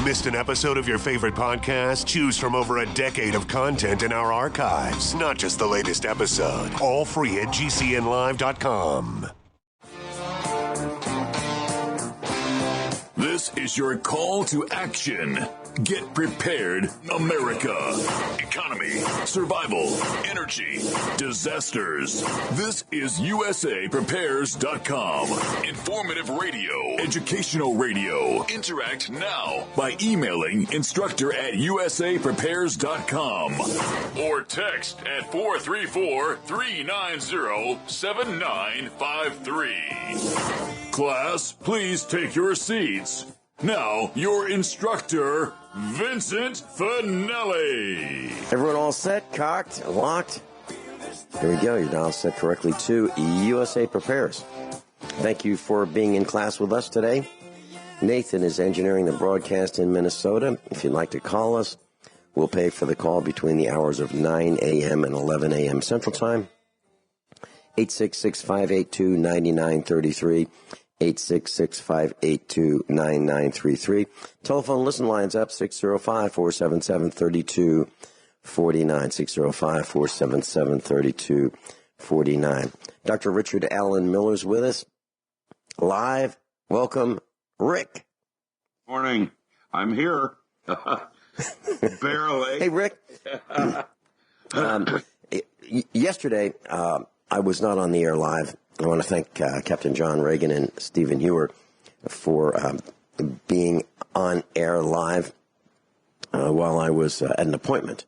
Missed an episode of your favorite podcast? Choose from over a decade of content in our archives, not just the latest episode. All free at GCNlive.com. This is your call to action. Get prepared, America. Economy, survival, energy, disasters. This is USAPrepares.com. Informative radio, educational radio. Interact now by emailing instructor@USAPrepares.com or text at 434-390-7953. Class, please take your seats. Now, your instructor, Vincent Finelli. Everyone all set, cocked, locked? Here we go. You're dialed set correctly to USA Prepares. Thank you for being in class with us today. Nathan is engineering the broadcast in Minnesota. If you'd like to call us, we'll pay for the call between the hours of 9 a.m. and 11 a.m. Central Time. 866-582-9933. 866-582-9933. Telephone listen lines up 605-477-3249. 605-477-3249. Dr. Richard Allen Miller's with us live. Welcome, Rick. Morning. I'm here. Barely. Hey, Rick. Yesterday, I was not on the air live. I want to thank Captain John Regan and Stephen Hewer for being on air live while I was at an appointment.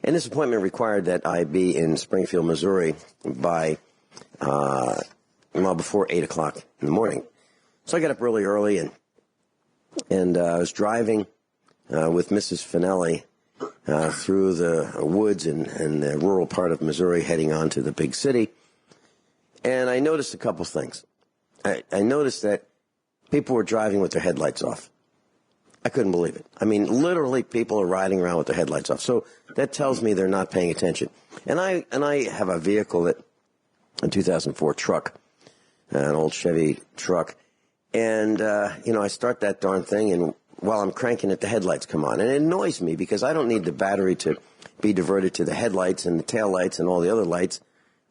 And this appointment required that I be in Springfield, Missouri by, before 8 o'clock in the morning. So I got up really early and I was driving with Mrs. Finelli through the woods and the rural part of Missouri heading on to the big city. And I noticed a couple things. I noticed that people were driving with their headlights off. I couldn't believe it. I mean, literally people are riding around with their headlights off. So that tells me they're not paying attention. And I have a vehicle a 2004 truck, an old Chevy truck. And, I start that darn thing, and while I'm cranking it, the headlights come on. And it annoys me because I don't need the battery to be diverted to the headlights and the taillights and all the other lights.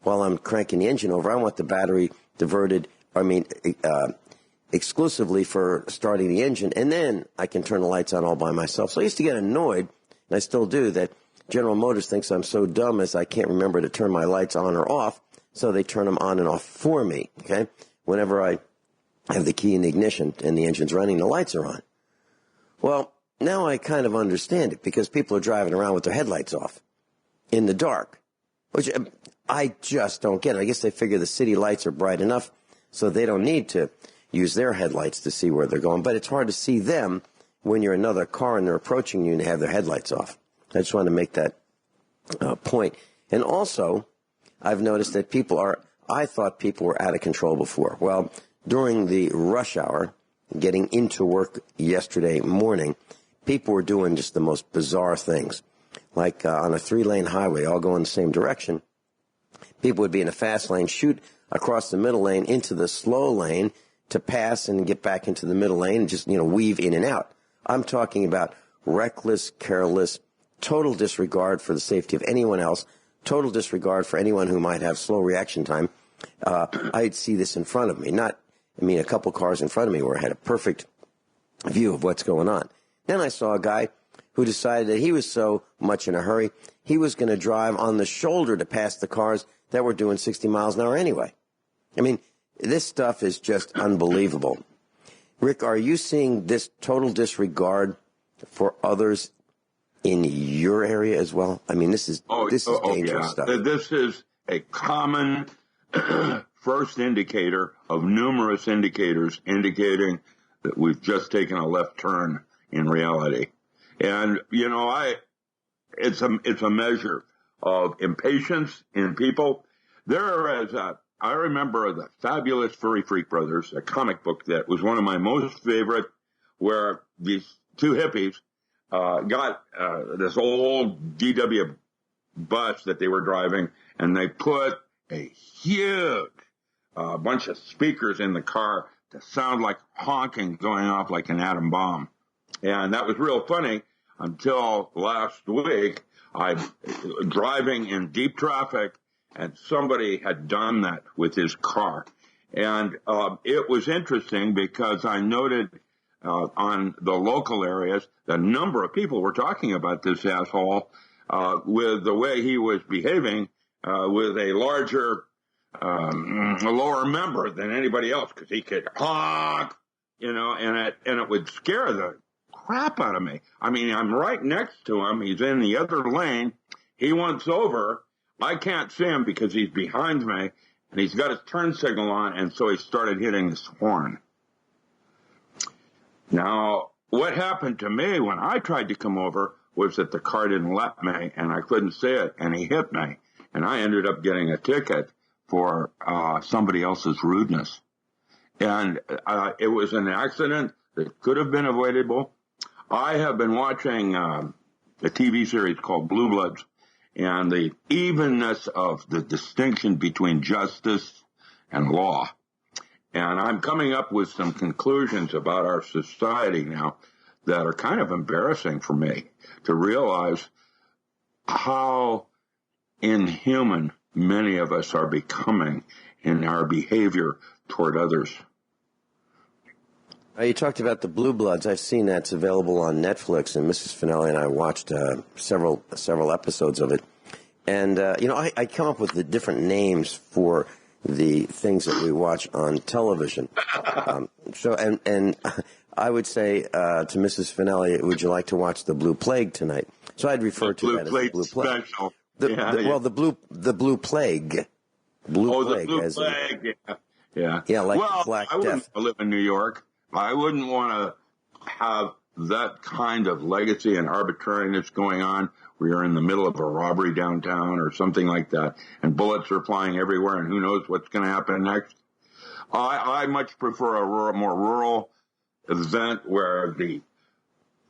While I'm cranking the engine over, I want the battery diverted, exclusively for starting the engine, and then I can turn the lights on all by myself. So I used to get annoyed, and I still do, that General Motors thinks I'm so dumb as I can't remember to turn my lights on or off, so they turn them on and off for me, okay? Whenever I have the key in the ignition and the engine's running, the lights are on. Well, now I kind of understand it, because people are driving around with their headlights off in the dark, which I just don't get it. I guess they figure the city lights are bright enough so they don't need to use their headlights to see where they're going. But it's hard to see them when you're in another car and they're approaching you and they have their headlights off. I just wanted to make that point. And also, I've noticed that I thought people were out of control before. Well, during the rush hour, getting into work yesterday morning, people were doing just the most bizarre things. Like on a 3-lane highway, all going the same direction. People would be in a fast lane, shoot across the middle lane into the slow lane to pass and get back into the middle lane and just, weave in and out. I'm talking about reckless, careless, total disregard for the safety of anyone else, total disregard for anyone who might have slow reaction time. I'd see this in front of me. A couple cars in front of me where I had a perfect view of what's going on. Then I saw a guy who decided that he was so much in a hurry, he was going to drive on the shoulder to pass the cars that were doing 60 miles an hour anyway. This stuff is just unbelievable. Rick, are you seeing this total disregard for others in your area as well? This is dangerous stuff. This is a common first indicator of numerous indicators indicating that we've just taken a left turn in reality. And, it's a measure of impatience in people. I remember the Fabulous Furry Freak Brothers, a comic book that was one of my most favorite, where these two hippies got this old VW bus that they were driving, and they put a huge bunch of speakers in the car to sound like honking going off like an atom bomb. And that was real funny until last week. I'm driving in deep traffic, and somebody had done that with his car. And it was interesting because I noted on the local areas, the number of people were talking about this asshole with the way he was behaving with a larger, a lower member than anybody else, because he could honk, and it would scare the crap out of me. I mean, I'm right next to him. He's in the other lane. He wants over. I can't see him because he's behind me, and he's got his turn signal on, and so he started hitting his horn. Now, what happened to me when I tried to come over was that the car didn't let me, and I couldn't see it, and he hit me, and I ended up getting a ticket for somebody else's rudeness. And it was an accident that could have been avoidable. I have been watching a TV series called Blue Bloods, and the evenness of the distinction between justice and law. And I'm coming up with some conclusions about our society now that are kind of embarrassing for me to realize how inhuman many of us are becoming in our behavior toward others. You talked about the Blue Bloods. I've seen that's available on Netflix, and Mrs. Finelli and I watched several episodes of it. And, I come up with the different names for the things that we watch on television. And I would say to Mrs. Finelli, would you like to watch The Blue Plague tonight? So I'd refer to that as the Blue Plague. Special. The Blue Plague. Blue Plague. The Blue Plague, yeah. Yeah, like the Black I wouldn't Death. live in New York. I wouldn't want to have that kind of legacy and arbitrariness going on. We are in the middle of a robbery downtown or something like that, and bullets are flying everywhere, and who knows what's going to happen next. I much prefer a more rural event where the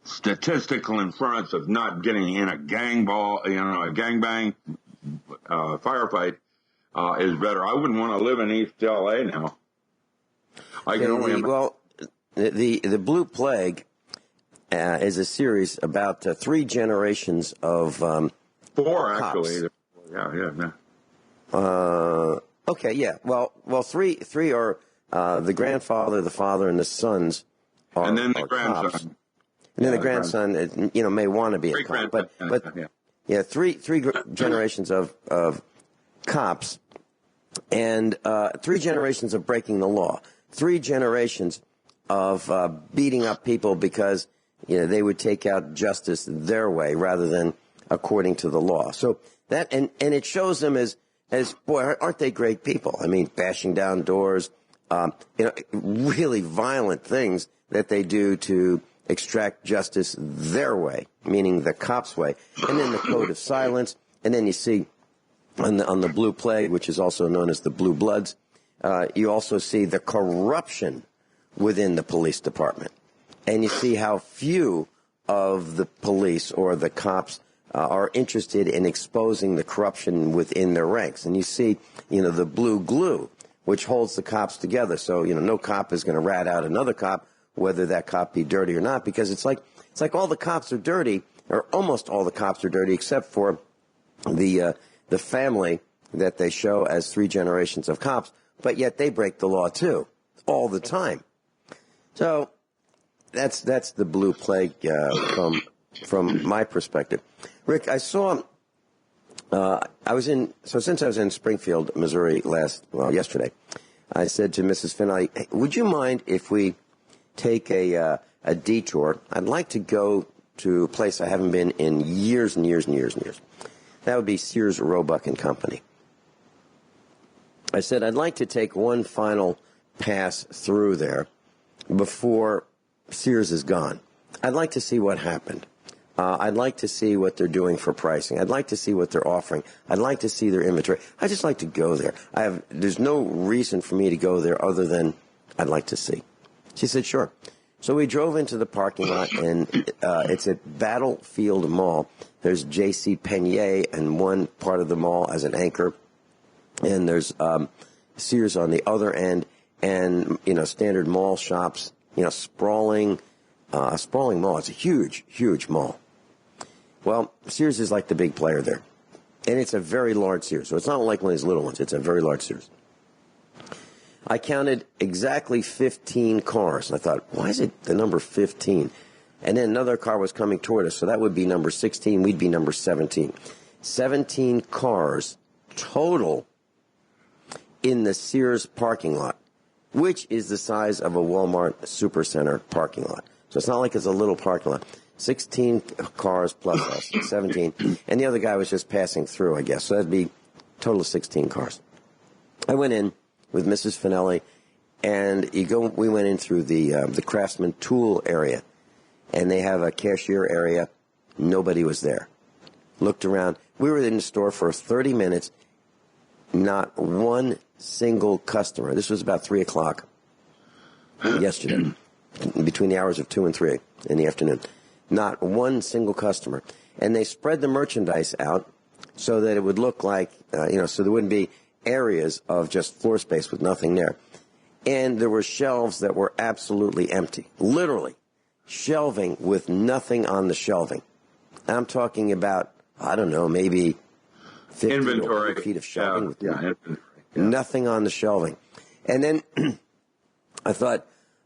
statistical inference of not getting in a gangbang firefight is better. I wouldn't want to live in East LA now. The Blue Plague is a series about 3 generations of 4 cops. actually. Yeah. Okay, yeah. Well, 3 are the grandfather, the father, and the sons are, and then the grandson. cops. And then the grandson, may want to be a cop, but 3 generations of cops, and 3 generations of breaking the law, 3 generations of beating up people because they would take out justice their way rather than according to the law. So that and it shows them as boy, aren't they great people? I mean, bashing down doors, really violent things that they do to extract justice their way, meaning the cops' way, and then the code of silence, and then you see on the Blue Plague, which is also known as the Blue Bloods, you also see the corruption within the police department, and you see how few of the police or the cops are interested in exposing the corruption within their ranks, and you see, the blue glue, which holds the cops together. So, no cop is going to rat out another cop, whether that cop be dirty or not, because it's like all the cops are dirty, or almost all the cops are dirty, except for the family that they show as 3 generations of cops, but yet they break the law too, all the time. So that's the Blue Plague from my perspective. Rick, I saw. Since I was in Springfield, Missouri yesterday, I said to Mrs. Finelli, hey, would you mind if we take a detour? I'd like to go to a place I haven't been in years and years and years and years. That would be Sears, Roebuck and Company. I said, I'd like to take one final pass through there before Sears is gone. I'd like to see what happened. I'd like to see what they're doing for pricing. I'd like to see what they're offering. I'd like to see their inventory. I'd just like to go there. There's no reason for me to go there other than I'd like to see. She said, sure. So we drove into the parking lot, and it's at Battlefield Mall. There's J.C. Penney and one part of the mall as an anchor, and there's Sears on the other end, and standard mall shops, sprawling a sprawling mall. It's a huge, huge mall. Well, Sears is like the big player there. And it's a very large Sears. So it's not like one of these little ones. It's a very large Sears. I counted exactly 15 cars. And I thought, why is it the number 15? And then another car was coming toward us. So that would be number 16. We'd be number 17. 17 cars total in the Sears parking lot, which is the size of a Walmart Supercenter parking lot. So it's not like it's a little parking lot. 16 cars plus us, 17. And the other guy was just passing through, I guess. So that'd be a total of 16 cars. I went in with Mrs. Finelli, and we went in through the craftsman tool area. And they have a cashier area. Nobody was there. Looked around. We were in the store for 30 minutes. Not one single customer. This was about 3 o'clock yesterday, between the hours of 2 and 3 in the afternoon. Not one single customer. And they spread the merchandise out so that it would look like, so there wouldn't be areas of just floor space with nothing there. And there were shelves that were absolutely empty. Literally. Shelving with nothing on the shelving. I'm talking about, I don't know, maybe 50 inventory. or feet of shelving. Yeah. Nothing on the shelving. And then I thought,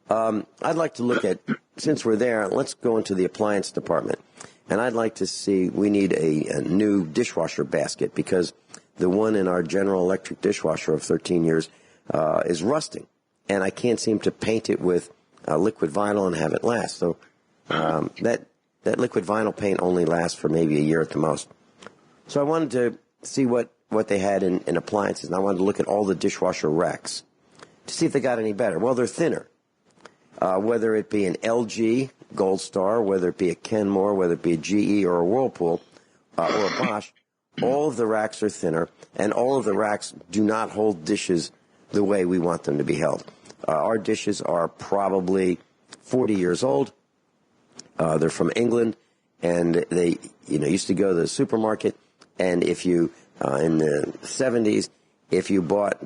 I'd like to look at, since we're there, let's go into the appliance department. And I'd like to see, we need a new dishwasher basket because the one in our General Electric dishwasher of 13 years is rusting. And I can't seem to paint it with liquid vinyl and have it last. So that liquid vinyl paint only lasts for maybe a year at the most. So I wanted to see what they had in appliances, and I wanted to look at all the dishwasher racks to see if they got any better. Well, they're thinner. Whether it be an LG Gold Star, whether it be a Kenmore, whether it be a GE or a Whirlpool or a Bosch, all of the racks are thinner, and all of the racks do not hold dishes the way we want them to be held. Our dishes are probably 40 years old. They're from England, and they used to go to the supermarket, and if you in the 70s, if you bought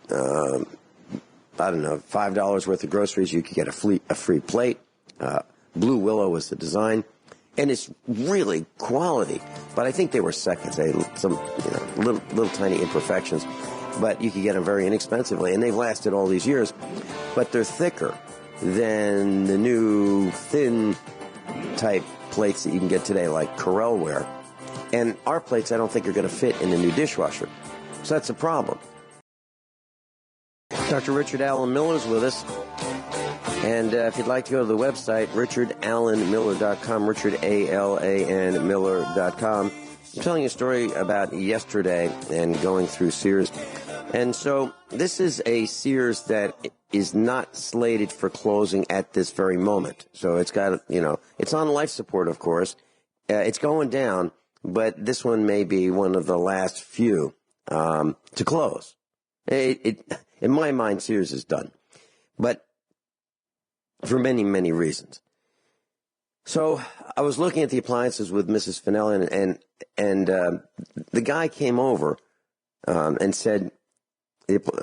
$5 worth of groceries, you could get a free plate. Blue Willow was the design, and it's really quality. But I think they were seconds. They had some little tiny imperfections, but you could get them very inexpensively, and they've lasted all these years. But they're thicker than the new thin type plates that you can get today, like Corelware. And our plates, I don't think, are going to fit in the new dishwasher. So that's a problem. Dr. Richard Allen Miller's with us. And if you'd like to go to the website, richardallenmiller.com, richardalanmiller.com. I'm telling you a story about yesterday and going through Sears. And so this is a Sears that is not slated for closing at this very moment. So it's got, it's on life support, of course. It's going down, but this one may be one of the last few to close. In my mind, Sears is done. But for many, many reasons. So I was looking at the appliances with Mrs. Finelli, and the guy came over and said,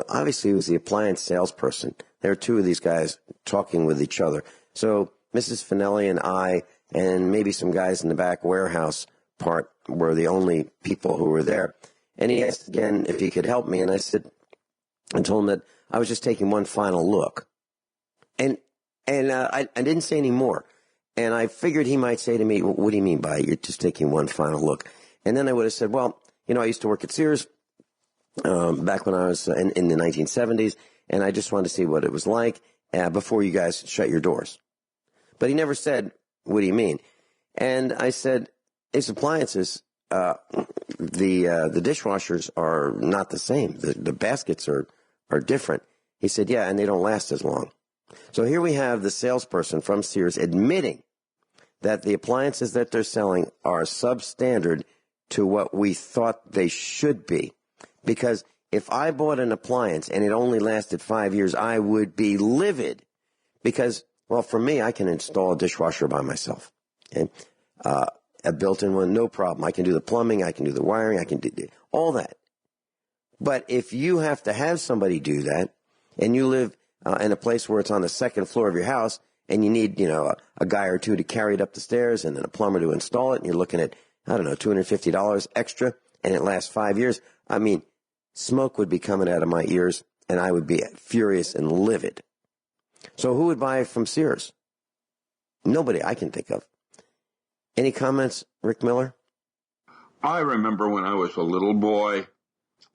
obviously he was the appliance salesperson. There are two of these guys talking with each other. So Mrs. Finelli and I and maybe some guys in the back warehouse part were the only people who were there. And he asked again if he could help me, and I told him that I was just taking one final look. And I didn't say any more. And I figured he might say to me, what do you mean by you're just taking one final look? And then I would have said, well, I used to work at Sears back when I was in the 1970s, and I just wanted to see what it was like before you guys shut your doors. But he never said, what do you mean? And I said, these appliances, the dishwashers are not the same. The baskets are different. He said, yeah, and they don't last as long. So here we have the salesperson from Sears admitting that the appliances that they're selling are substandard to what we thought they should be. Because if I bought an appliance and it only lasted 5 years, I would be livid. Because, well, for me, I can install a dishwasher by myself. Okay? A built-in one, no problem. I can do the plumbing, I can do the wiring, I can do all that. But if you have to have somebody do that, and you live in a place where it's on the second floor of your house, and you need, a guy or two to carry it up the stairs and then a plumber to install it, and you're looking at, I don't know, $250 extra, and it lasts 5 years. I mean, smoke would be coming out of my ears, and I would be furious and livid. So who would buy from Sears? Nobody I can think of. Any comments, Rick Miller? I remember when I was a little boy,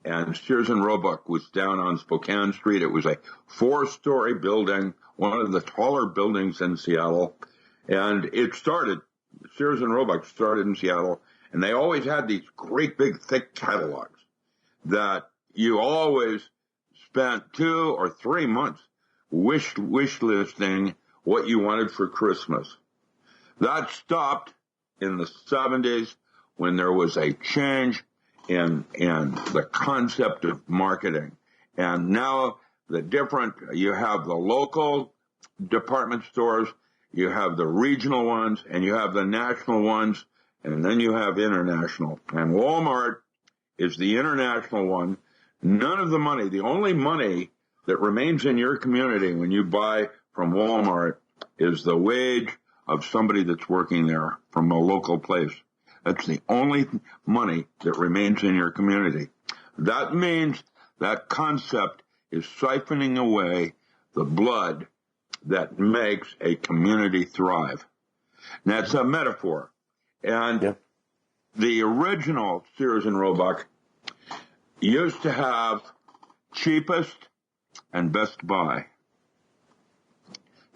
and Sears and Roebuck was down on Spokane Street. It was a 4-story building, one of the taller buildings in Seattle. And Sears and Roebuck started in Seattle, and they always had these great big thick catalogs that you always spent 2 or 3 months wish listing what you wanted for Christmas. That stopped in the 70s when there was a change in the concept of marketing. And now you have the local department stores, you have the regional ones, and you have the national ones, and then you have international. And Walmart is the international one. None of the money, the only money that remains in your community when you buy from Walmart is the wage of somebody that's working there from a local place. That's the only money that remains in your community. That means that concept is siphoning away the blood that makes a community thrive. And that's a metaphor. And the original Sears and Roebuck used to have cheapest and Best Buy.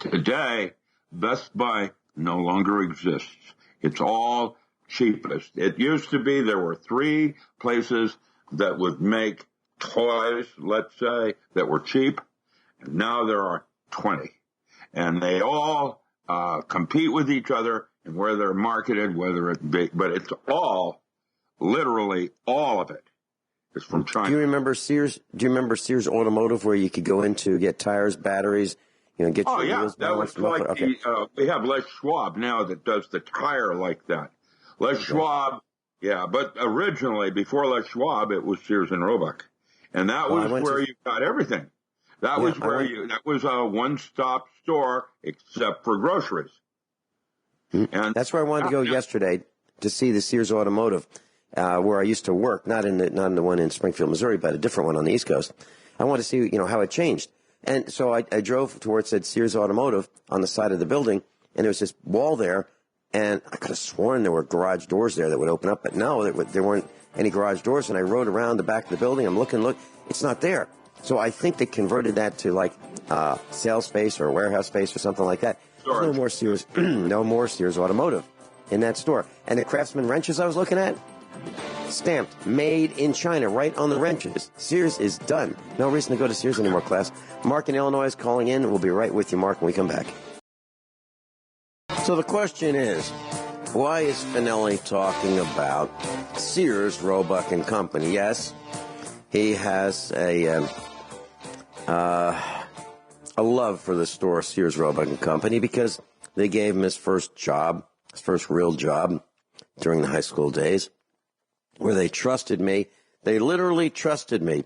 Today, Best Buy no longer exists. It's all cheapest. It used to be there were 3 places that would make toys, let's say, that were cheap. And now there are 20. And they all compete with each other and where they're marketed, whether it be, but it's all, literally all of it is from China. Do you remember Sears Automotive, where you could go in to get tires, batteries, get your wheels balanced? That was like we have Les Schwab now that does the tire like that. Les Schwab, but originally, before Les Schwab, it was Sears and Roebuck. And that was where you got everything. That was that was a one-stop store except for groceries. And that's where I wanted to go yesterday to see the Sears Automotive, where I used to work, not in the one in Springfield, Missouri, but a different one on the East Coast. I wanted to see, how it changed. And so I drove to where it said Sears Automotive on the side of the building, and there was this wall there, and I could have sworn there were garage doors there that would open up, but no, there weren't any garage doors. And I rode around the back of the building. I'm looking, it's not there. So I think they converted that to like sales space or warehouse space or something like that. There's no more Sears, no more Sears Automotive in that store. And the Craftsman wrenches I was looking at, stamped, made in China, right on the wrenches. Sears is done. No reason to go to Sears anymore, class. Mark in Illinois is calling in. We'll be right with you, Mark, when we come back. So the question is, why is Finelli talking about Sears, Roebuck and Company? Yes, he has a love for the store Sears, Roebuck and Company because they gave him his first real job during the high school days, where they trusted me. They literally trusted me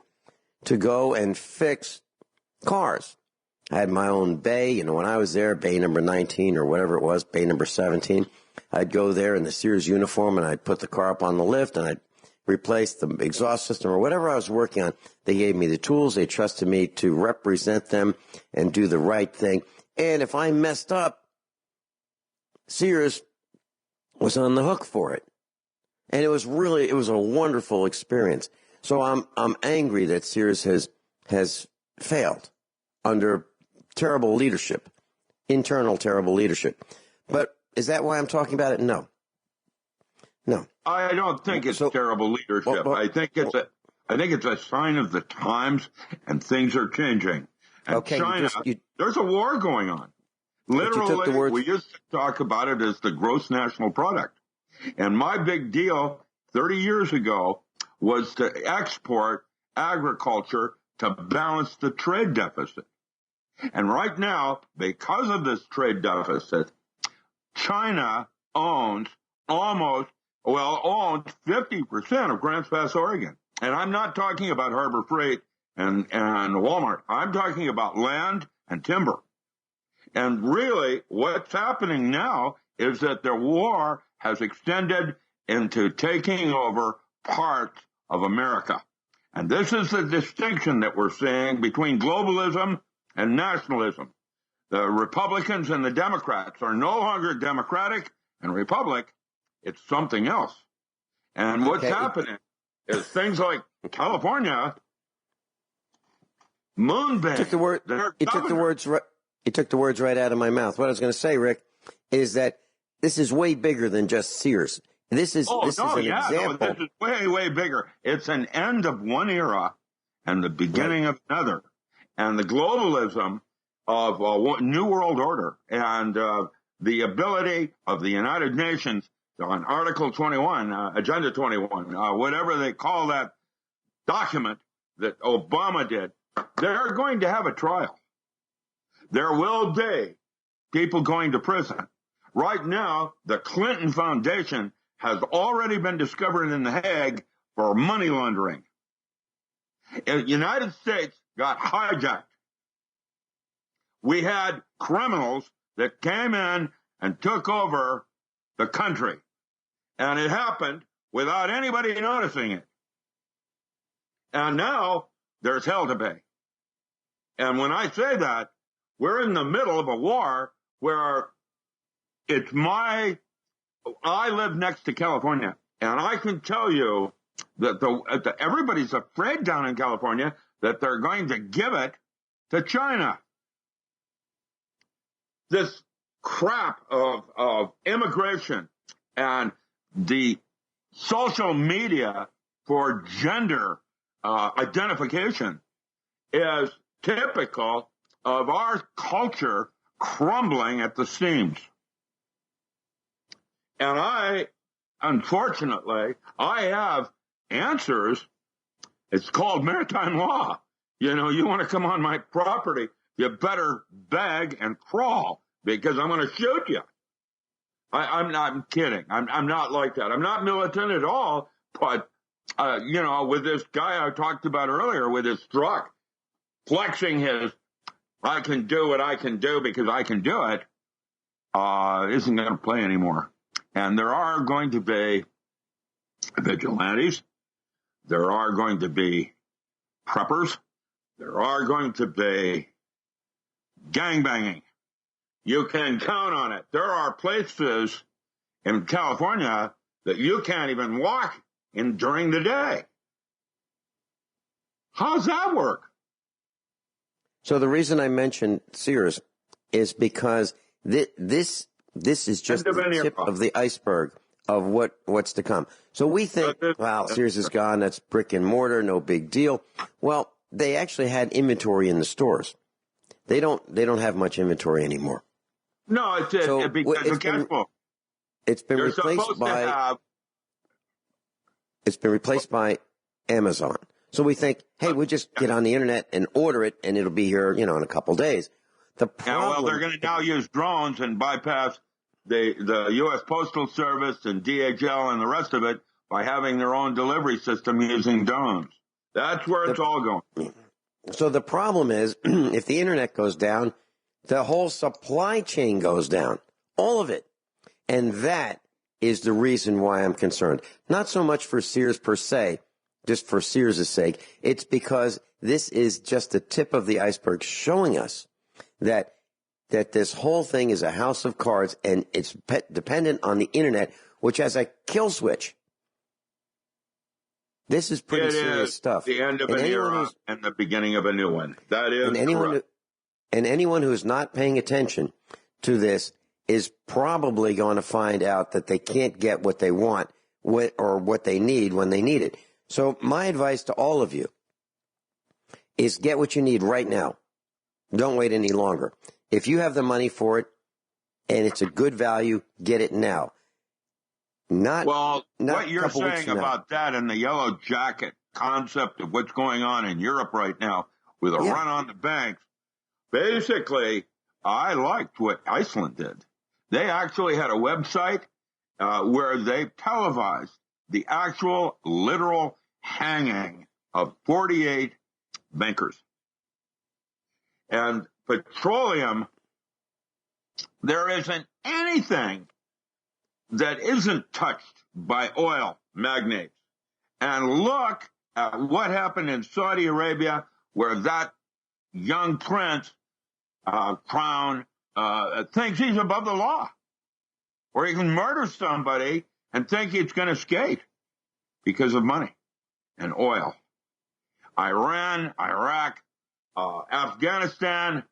to go and fix cars. I had my own bay, when I was there, bay number 19 or whatever it was, bay number 17. I'd go there in the Sears uniform and I'd put the car up on the lift and I'd replace the exhaust system or whatever I was working on. They gave me the tools. They trusted me to represent them and do the right thing. And if I messed up, Sears was on the hook for it. And it was a wonderful experience. So I'm angry that Sears has failed under terrible leadership, internal terrible leadership. But is that why I'm talking about it? No. I don't think it's terrible leadership. I think it's a sign of the times, and things are changing. And China, there's a war going on. Literally, we used to talk about it as the gross national product. And my big deal 30 years ago was to export agriculture to balance the trade deficit. And right now, because of this trade deficit, China owns 50% of Grants Pass, Oregon. And I'm not talking about Harbor Freight and Walmart. I'm talking about land and timber. And really, what's happening now is that the war has extended into taking over parts of America. And this is the distinction that we're seeing between globalism and nationalism. The Republicans and the Democrats are no longer Democratic and Republic. It's something else. And what's happening is things like California, Moonbase. You took the words right out of my mouth. What I was going to say, Rick, is that this is way bigger than just Sears. This is an example. This is way, way bigger. It's an end of one era and the beginning of another. And the globalism of a new world order and the ability of the United Nations on Article 21, Agenda 21, whatever they call that document that Obama did, they're going to have a trial. There will be people going to prison. Right now, the Clinton Foundation has already been discovered in The Hague for money laundering. The United States got hijacked. We had criminals that came in and took over the country. And it happened without anybody noticing it. And now there's hell to pay. And when I say that, we're in the middle of a war where I live next to California, and I can tell you that everybody's afraid down in California that they're going to give it to China. This crap of immigration and the social media for gender identification is typical of our culture crumbling at the seams. And unfortunately, I have answers. It's called maritime law. You know, you want to come on my property, you better beg and crawl because I'm going to shoot you. I'm kidding. I'm not like that. I'm not militant at all. But, with this guy I talked about earlier with his truck, flexing his, I can do what I can do because I can do it, isn't going to play anymore. And there are going to be vigilantes. There are going to be preppers. There are going to be gangbanging. You can count on it. There are places in California that you can't even walk in during the day. How's that work? So the reason I mentioned Sears is because this is just the tip of the iceberg of what's to come. So we think, wow, Sears is gone. That's brick and mortar. No big deal. Well, they actually had inventory in the stores. They don't have much inventory anymore. No, because of cash flow. It's been replaced by Amazon. So we think, hey, we'll just get on the internet and order it, and it'll be here, in a couple days. The problem, they're going to now use drones and bypass the U.S. Postal Service and DHL and the rest of it by having their own delivery system using drones. That's where it's all going. So the problem is, if the internet goes down, the whole supply chain goes down, all of it. And that is the reason why I'm concerned. Not so much for Sears per se, just for Sears' sake. It's because this is just the tip of the iceberg showing us that this whole thing is a house of cards and it's dependent on the internet, which has a kill switch. This is pretty serious stuff. The end of an era and the beginning of a new one. That is correct. And anyone who's not paying attention to this is probably going to find out that they can't get what they want or what they need when they need it. So my advice to all of you is get what you need right now. Don't wait any longer. If you have the money for it and it's a good value, get it now. What you're saying about that and the yellow jacket concept of what's going on in Europe right now with a run on the banks, basically, I liked what Iceland did. They actually had a website where they televised the actual literal hanging of 48 bankers. And petroleum there isn't anything that isn't touched by oil magnates. And look at what happened in Saudi Arabia, where that young prince, Crown, thinks he's above the law, or he can murder somebody and think he's going to skate because of money and oil. Iran, Iraq, Afghanistan,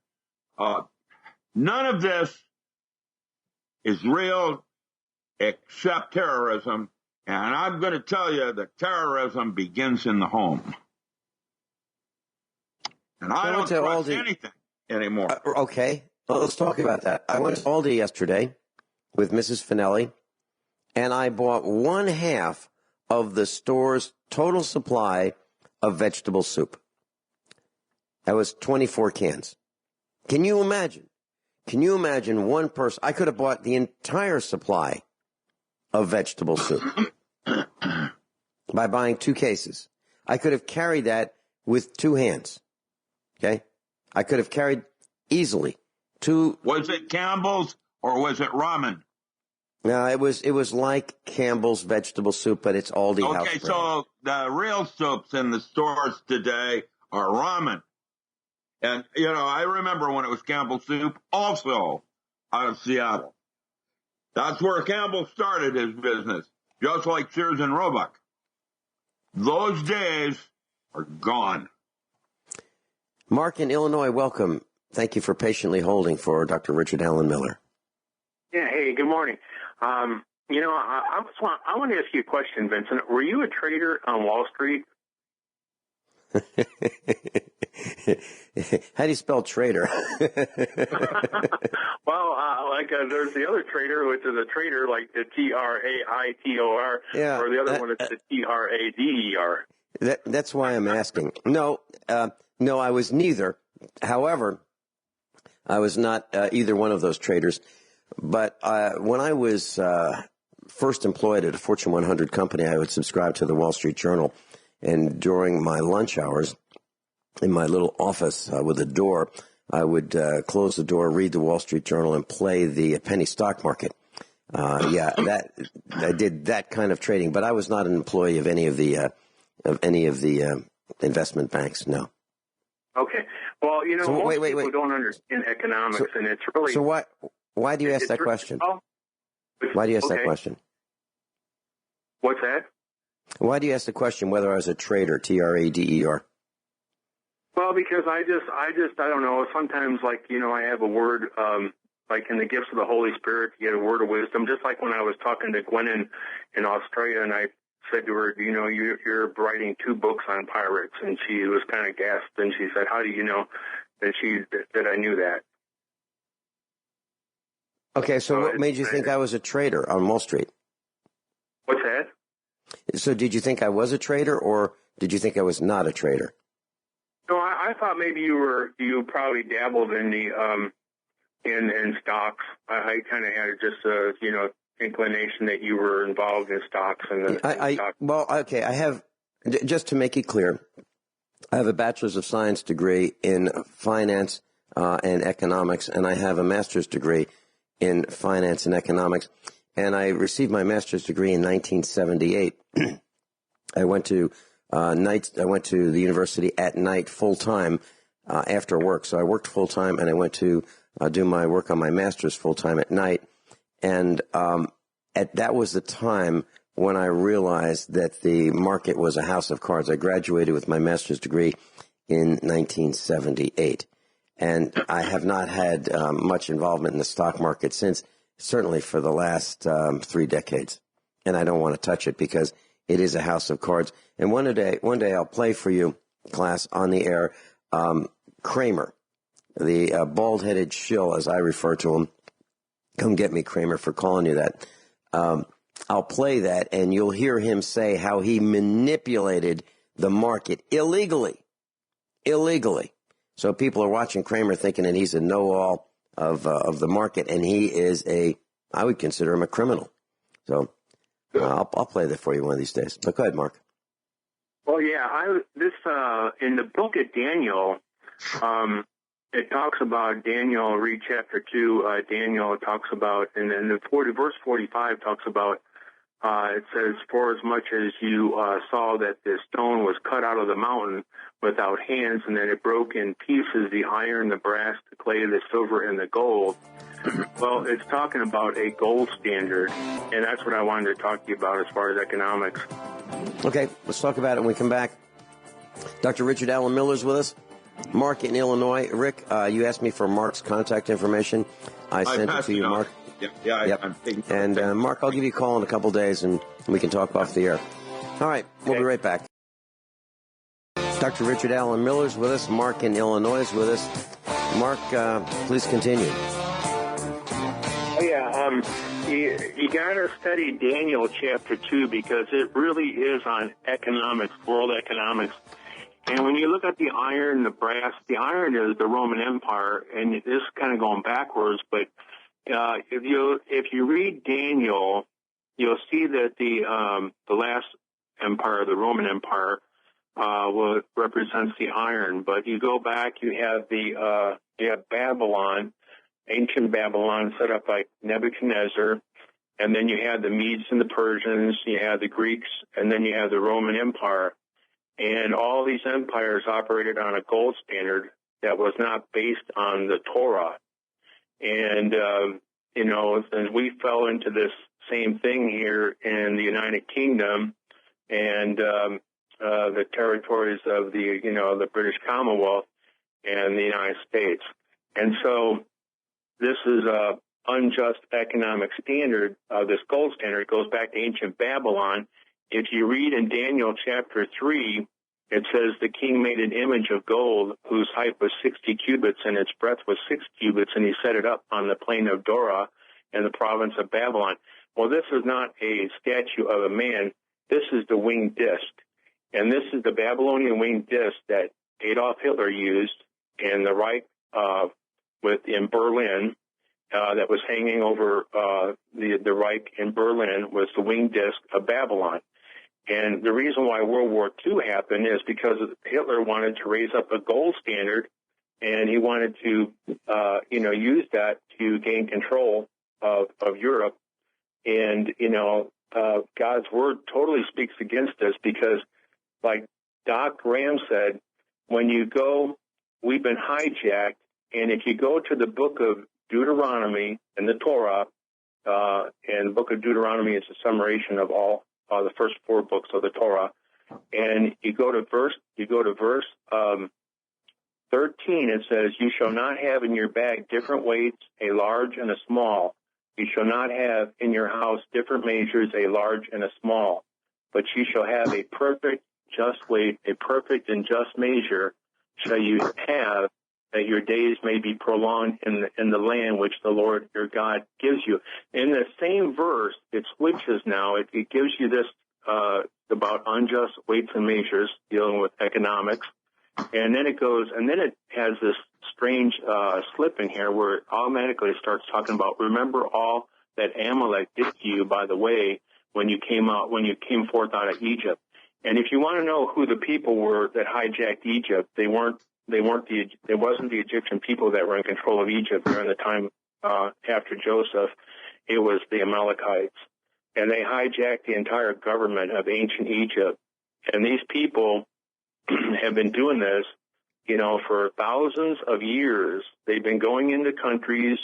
none of this is real except terrorism. And I'm going to tell you that terrorism begins in the home. And I don't trust anything anymore. Okay, well, let's talk about that. I went to Aldi yesterday with Mrs. Finelli, and I bought 1/2 of the store's total supply of vegetable soup. That was 24 cans. Can you imagine? Can you imagine one person? I could have bought the entire supply of vegetable soup by buying 2 cases. I could have carried that with 2 hands. Okay? I could have carried easily 2. Was it Campbell's or was it ramen? No, it was like Campbell's vegetable soup, but it's Aldi house brand. Okay, so the real soups in the stores today are ramen. And, I remember when it was Campbell's soup, also out of Seattle. That's where Campbell started his business, just like Sears and Roebuck. Those days are gone. Mark in Illinois, welcome. Thank you for patiently holding for Dr. Richard Allen Miller. Yeah, hey, good morning. I want to ask you a question, Vincent. Were you a trader on Wall Street? How do you spell trader? Well, there's the other trader, which is a trader like the Traitor, or the other one is the Trader. That's why I'm asking. No, I was neither. However, I was not either one of those traders. But when I was first employed at a Fortune 100 company, I would subscribe to the Wall Street Journal. And during my lunch hours in my little office with a door, I would close the door, read the Wall Street Journal, and play the penny stock market. I did that kind of trading. But I was not an employee of any of the investment banks. No. Okay. Well, so most people don't understand economics, and it's really so. Why do you ask that question? Why do you ask that question? What's that? Why do you ask the question whether I was a trader, Trader? Well, because I don't know. Sometimes, I have a word, like in the gifts of the Holy Spirit, you get a word of wisdom. Just like when I was talking to Gwen in Australia, and I said to her, you're writing 2 books on pirates, and she was kind of gasped, and she said, how do you know that I knew that? Okay, so what made you think I was a trader on Wall Street? What's that? So did you think I was a trader, or did you think I was not a trader? No, I thought maybe you probably dabbled in the in stocks. I kind of had just a inclination that you were involved in stocks and Well, okay, I have, just to make it clear, I have a bachelor's of science degree in finance and economics, and I have a master's degree in finance and economics, and I received my master's degree in 1978. I went to the university at night full time after work. So I worked full time, and I went to do my work on my master's full time at night. And that was the time when I realized that the market was a house of cards. I graduated with my master's degree in 1978. And I have not had much involvement in the stock market since, certainly for the last 3 decades. And I don't want to touch it because it is a house of cards. And one day I'll play for you, class, on the air, Kramer, the bald-headed shill, as I refer to him. Come get me, Kramer, for calling you that. I'll play that, and you'll hear him say how he manipulated the market illegally. So people are watching Kramer thinking that he's a know-all of the market, and he is I would consider him a criminal. So I'll play that for you one of these days. But go ahead, Mark. Well, yeah, in the book of Daniel, it talks about Daniel, read chapter 2, Daniel talks about, and then verse 45 talks about, it says, for as much as you saw that the stone was cut out of the mountain without hands, and that it broke in pieces the iron, the brass, the clay, the silver, and the gold. Well, it's talking about a gold standard, and that's what I wanted to talk to you about as far as economics. Okay, let's talk about it when we come back. Dr. Richard Allen Miller's with us. Mark in Illinois. Rick, you asked me for Mark's contact information. I sent it to you, Mark. Yeah. I'm and Mark, I'll give you a call in a couple days, and we can talk off the air. All right, we'll be right back. Dr. Richard Allen Miller's with us. Mark in Illinois is with us. Mark, please continue. You got to study Daniel chapter 2 because it really is on economics, world economics. And when you look at the iron, the brass, the iron is the Roman Empire, and this is kind of going backwards. But if you read Daniel, you'll see that the last empire, the Roman Empire, represents the iron. But you go back, you have Babylon, ancient Babylon, set up by Nebuchadnezzar, and then you had the Medes and the Persians, you had the Greeks, and then you have the Roman Empire. And all these empires operated on a gold standard that was not based on the Torah. And, and we fell into this same thing here in the United Kingdom and the territories of the British Commonwealth and the United States. And so this is a unjust economic standard. This gold standard goes back to ancient Babylon. If you read in Daniel chapter 3, it says the king made an image of gold whose height was 60 cubits and its breadth was 6 cubits, and he set it up on the plain of Dora in the province of Babylon. Well, this is not a statue of a man. This is the winged disc. And this is the Babylonian winged disc that Adolf Hitler used in the Reich in Berlin, that was hanging over the Reich in Berlin, was the winged disc of Babylon. And the reason why World War II happened is because Hitler wanted to raise up a gold standard, and he wanted to, use that to gain control of Europe. And, God's word totally speaks against this because, like Doc Graham said, when you go, we've been hijacked, and if you go to the book of Deuteronomy and the Torah, and the book of Deuteronomy is a summation of all the first 4 books of the Torah, and you go to verse 13. It says, "You shall not have in your bag different weights, a large and a small. You shall not have in your house different measures, a large and a small. But you shall have a perfect, just weight, a perfect and just measure shall you have, that your days may be prolonged in the land which the Lord your God gives you." In the same verse, it switches now. It gives you this about unjust weights and measures, dealing with economics. And then it goes, and then it has this strange slip in here where it automatically starts talking about, remember all that Amalek did to you, by the way, when you came forth out of Egypt. And if you want to know who the people were that hijacked Egypt, it wasn't the Egyptian people that were in control of Egypt during the time after Joseph. It was the Amalekites. And they hijacked the entire government of ancient Egypt. And these people have been doing this, for thousands of years. They've been going into countries.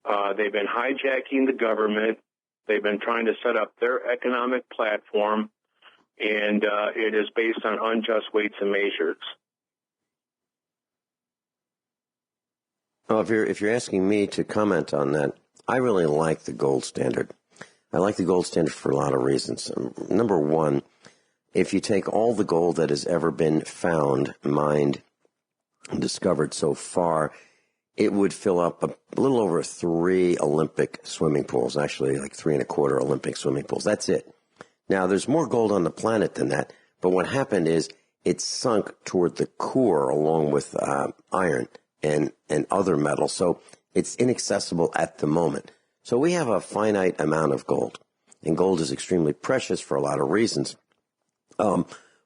They've been hijacking the government. They've been trying to set up their economic platform. And it is based on unjust weights and measures. Well, if you're asking me to comment on that, I really like the gold standard. I like the gold standard for a lot of reasons. Number one, if you take all the gold that has ever been found, mined, and discovered so far, it would fill up a little over 3 Olympic swimming pools, actually like 3 1/4 Olympic swimming pools. That's it. Now, there's more gold on the planet than that, but what happened is it sunk toward the core along with iron and other metals, so it's inaccessible at the moment. So we have a finite amount of gold, and gold is extremely precious for a lot of reasons.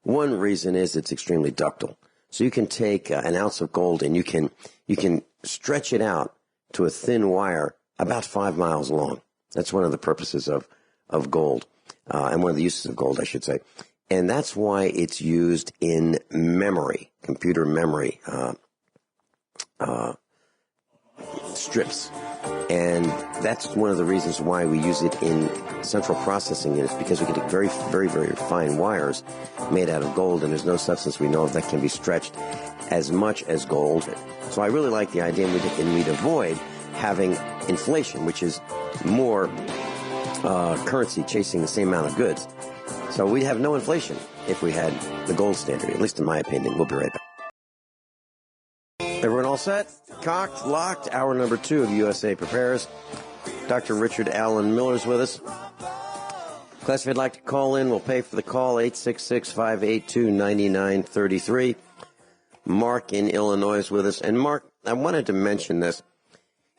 One reason is it's extremely ductile. So you can take an ounce of gold and you can stretch it out to a thin wire about 5 miles long. That's one of the purposes of gold, and one of the uses of gold, I should say. And that's why it's used in memory, computer memory strips. And that's one of the reasons why we use it in central processing units, because we can take very, very, very fine wires made out of gold, and there's no substance we know of that can be stretched as much as gold. So I really like the idea, and we'd avoid having inflation, which is more currency chasing the same amount of goods. So we'd have no inflation if we had the gold standard, at least in my opinion. We'll be right back. Everyone all set? Cocked, locked. Hour number 2 of USA Prepares. Dr. Richard Allen Miller's with us. Class, if you'd like to call in, we'll pay for the call, 866-582-9933. Mark in Illinois is with us. And Mark, I wanted to mention this.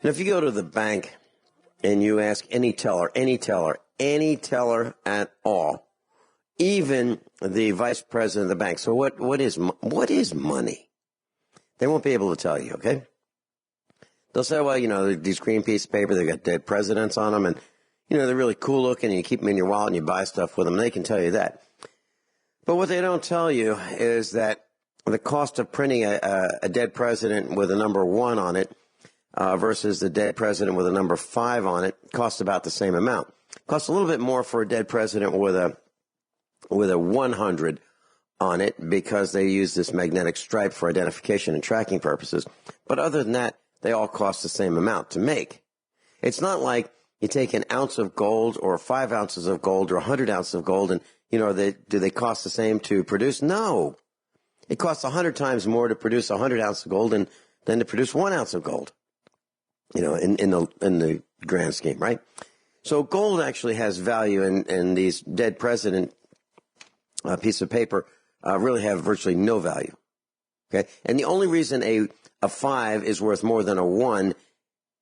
And if you go to the bank and you ask any teller at all, even the vice president of the bank, so what is money? They won't be able to tell you, okay? They'll say, well, these green pieces of paper, they've got dead presidents on them, and, they're really cool looking, and you keep them in your wallet and you buy stuff with them. They can tell you that. But what they don't tell you is that the cost of printing a dead president with a number 1 on it versus the dead president with a number 5 on it costs about the same amount. It costs a little bit more for a dead president with a 100 on it, because they use this magnetic stripe for identification and tracking purposes. But other than that, they all cost the same amount to make. It's not like you take an ounce of gold or 5 ounces of gold or 100 ounces of gold and, do they cost the same to produce? No. It costs 100 times more to produce 100 ounces of gold than to produce 1 ounce of gold, in the grand scheme, right? So gold actually has value, and these dead president piece of paper really have virtually no value. Okay, and the only reason a 5 is worth more than a 1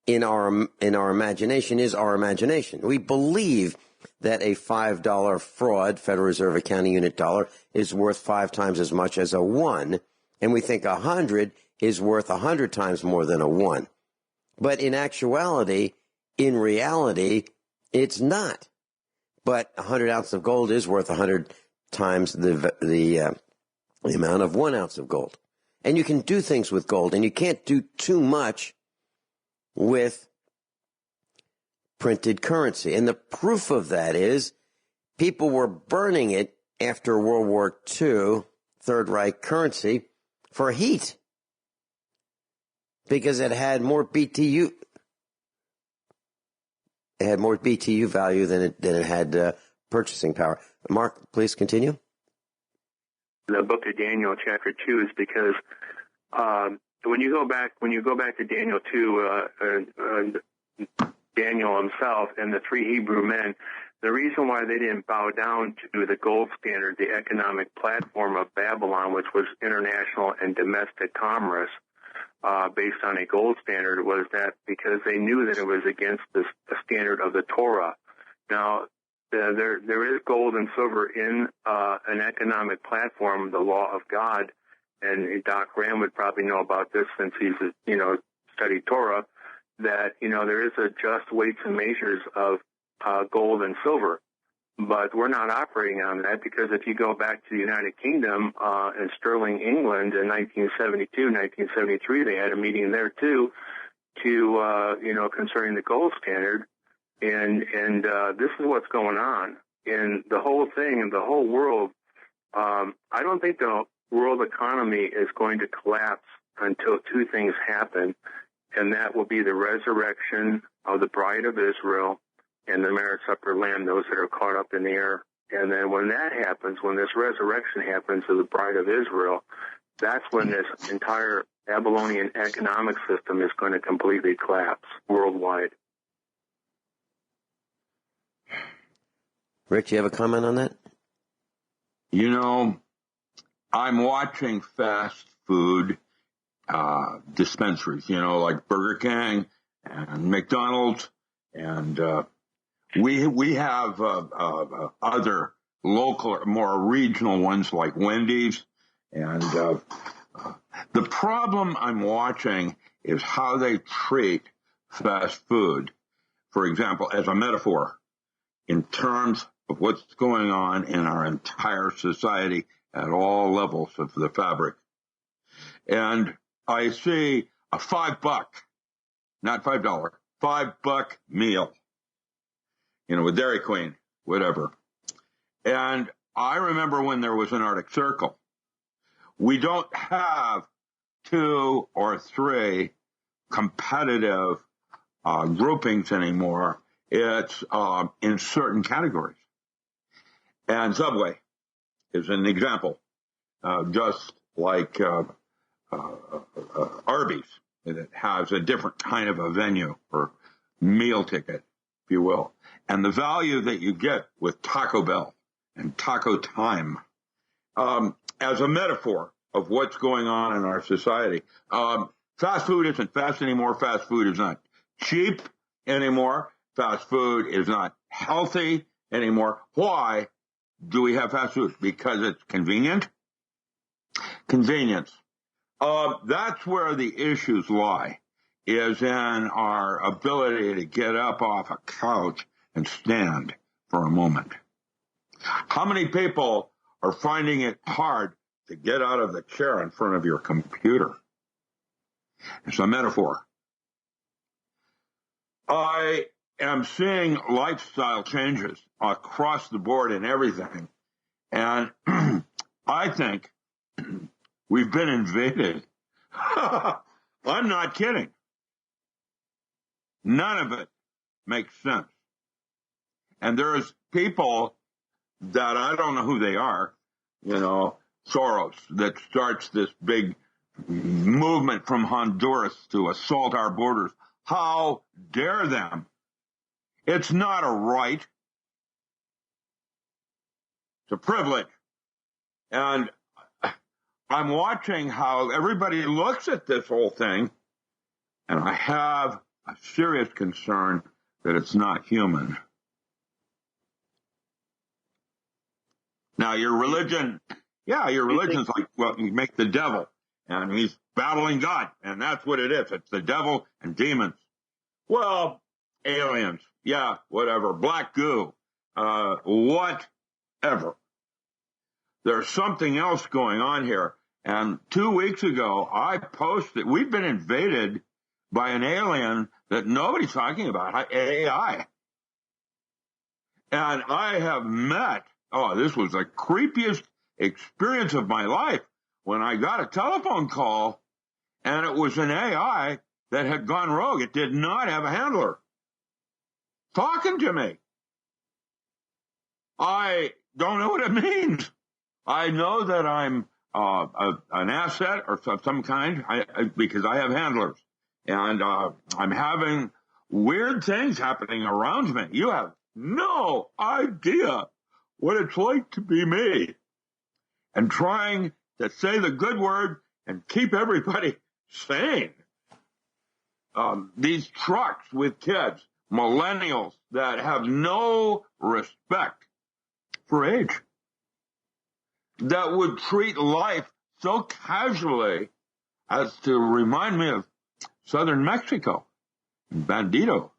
in our imagination is our imagination. We believe that a $5 fraud Federal Reserve accounting unit dollar is worth 5 times as much as a 1, and we think 100 is worth 100 times more than a 1. But in actuality, in reality, it's not. But 100 ounces of gold is worth 100 times the amount of 1 ounce of gold. And you can do things with gold, and you can't do too much with printed currency. And the proof of that is people were burning it after World War II, Third Reich currency, for heat, because it had more BTU. It had more BTU value than it had purchasing power. Mark, please continue. The book of Daniel, chapter 2, is because when you go back to Daniel 2, Daniel himself and the 3 Hebrew men, the reason why they didn't bow down to the gold standard, the economic platform of Babylon, which was international and domestic commerce based on a gold standard, was that because they knew that it was against the standard of the Torah. Now, there is gold and silver in an economic platform, the law of God, and Doc Ram would probably know about this since he's studied Torah, that there is a just weights and measures of gold and silver, but we're not operating on that, because if you go back to the United Kingdom in Stirling, England in 1972, 1973, they had a meeting there too, concerning the gold standard. And this is what's going on in the whole thing, in the whole world. I don't think the world economy is going to collapse until 2 things happen, and that will be the resurrection of the bride of Israel and the marriage supper lamb, those that are caught up in the air. And then when that happens, when this resurrection happens of the bride of Israel, that's when this entire Babylonian economic system is going to completely collapse worldwide. Rick, do you have a comment on that? I'm watching fast food dispensaries, like Burger King and McDonald's, and we have other local, more regional ones like Wendy's, and The problem I'm watching is how they treat fast food, for example, as a metaphor in terms of what's going on in our entire society at all levels of the fabric. And I see a $5, not $5, $5 meal, with Dairy Queen, whatever. And I remember when there was an Arctic Circle. We don't have 2 or 3 competitive groupings anymore. It's in certain categories. And Subway is an example, just like Arby's, that has a different kind of a venue or meal ticket, if you will. And the value that you get with Taco Bell and Taco Time, as a metaphor of what's going on in our society. Fast food isn't fast anymore. Fast food is not cheap anymore. Fast food is not healthy anymore. Why do we have fast food? Because it's convenient? Convenience. That's where the issues lie, is in our ability to get up off a couch and stand for a moment. How many people are finding it hard to get out of the chair in front of your computer? It's a metaphor. I am seeing lifestyle changes across the board in everything. And I think we've been invaded. I'm not kidding. None of it makes sense. And there's people that I don't know who they are, Soros, that starts this big movement from Honduras to assault our borders. How dare them? It's not a right. It's a privilege. And I'm watching how everybody looks at this whole thing, and I have a serious concern that it's not human. Now, your religion's like, well, you make the devil, and he's battling God, and that's what it is. It's the devil and demons. Well, aliens, yeah, whatever, black goo, whatever. There's something else going on here. And 2 weeks ago, I posted, we've been invaded by an alien that nobody's talking about, AI. And I have met, this was the creepiest experience of my life when I got a telephone call, and it was an AI that had gone rogue. It did not have a handler talking to me. I don't know what it means. I know that I'm an asset or some kind because I have handlers. And I'm having weird things happening around me. You have no idea what it's like to be me. And trying to say the good word and keep everybody sane. These trucks with kids, millennials that have no respect for age, that would treat life so casually as to remind me of southern Mexico, Bandito.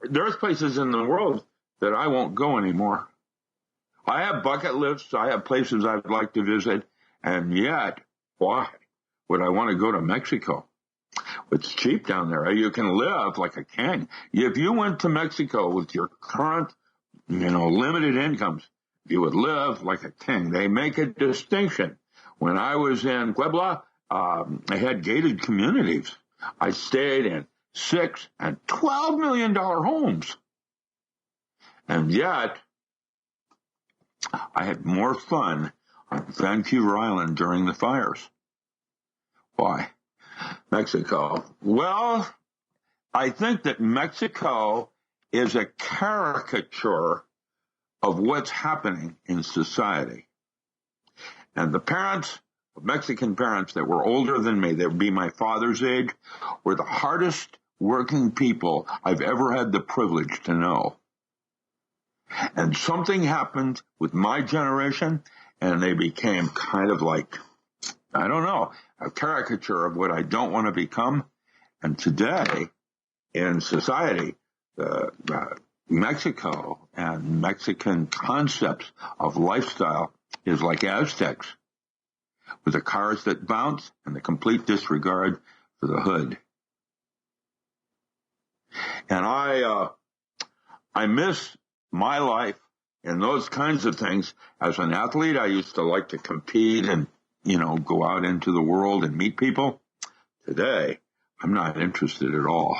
There's places in the world that I won't go anymore. I have bucket lists. I have places I'd like to visit. And yet, why would I want to go to Mexico? It's cheap down there. You can live like a king. If you went to Mexico with your current, limited incomes, you would live like a king. They make a distinction. When I was in Puebla, I had gated communities. I stayed in $6 and $12 million homes. And yet, I had more fun on Vancouver Island during the fires. Why? Mexico. Well, I think that Mexico is a caricature of what's happening in society. And the parents, Mexican parents that were older than me, that would be my father's age, were the hardest working people I've ever had the privilege to know. And something happened with my generation, and they became kind of like, I don't know, a caricature of what I don't want to become. And today, in society, Mexico and Mexican concepts of lifestyle is like Aztecs, with the cars that bounce and the complete disregard for the hood. And I miss my life and those kinds of things. As an athlete, I used to like to compete and, go out into the world and meet people. Today, I'm not interested at all.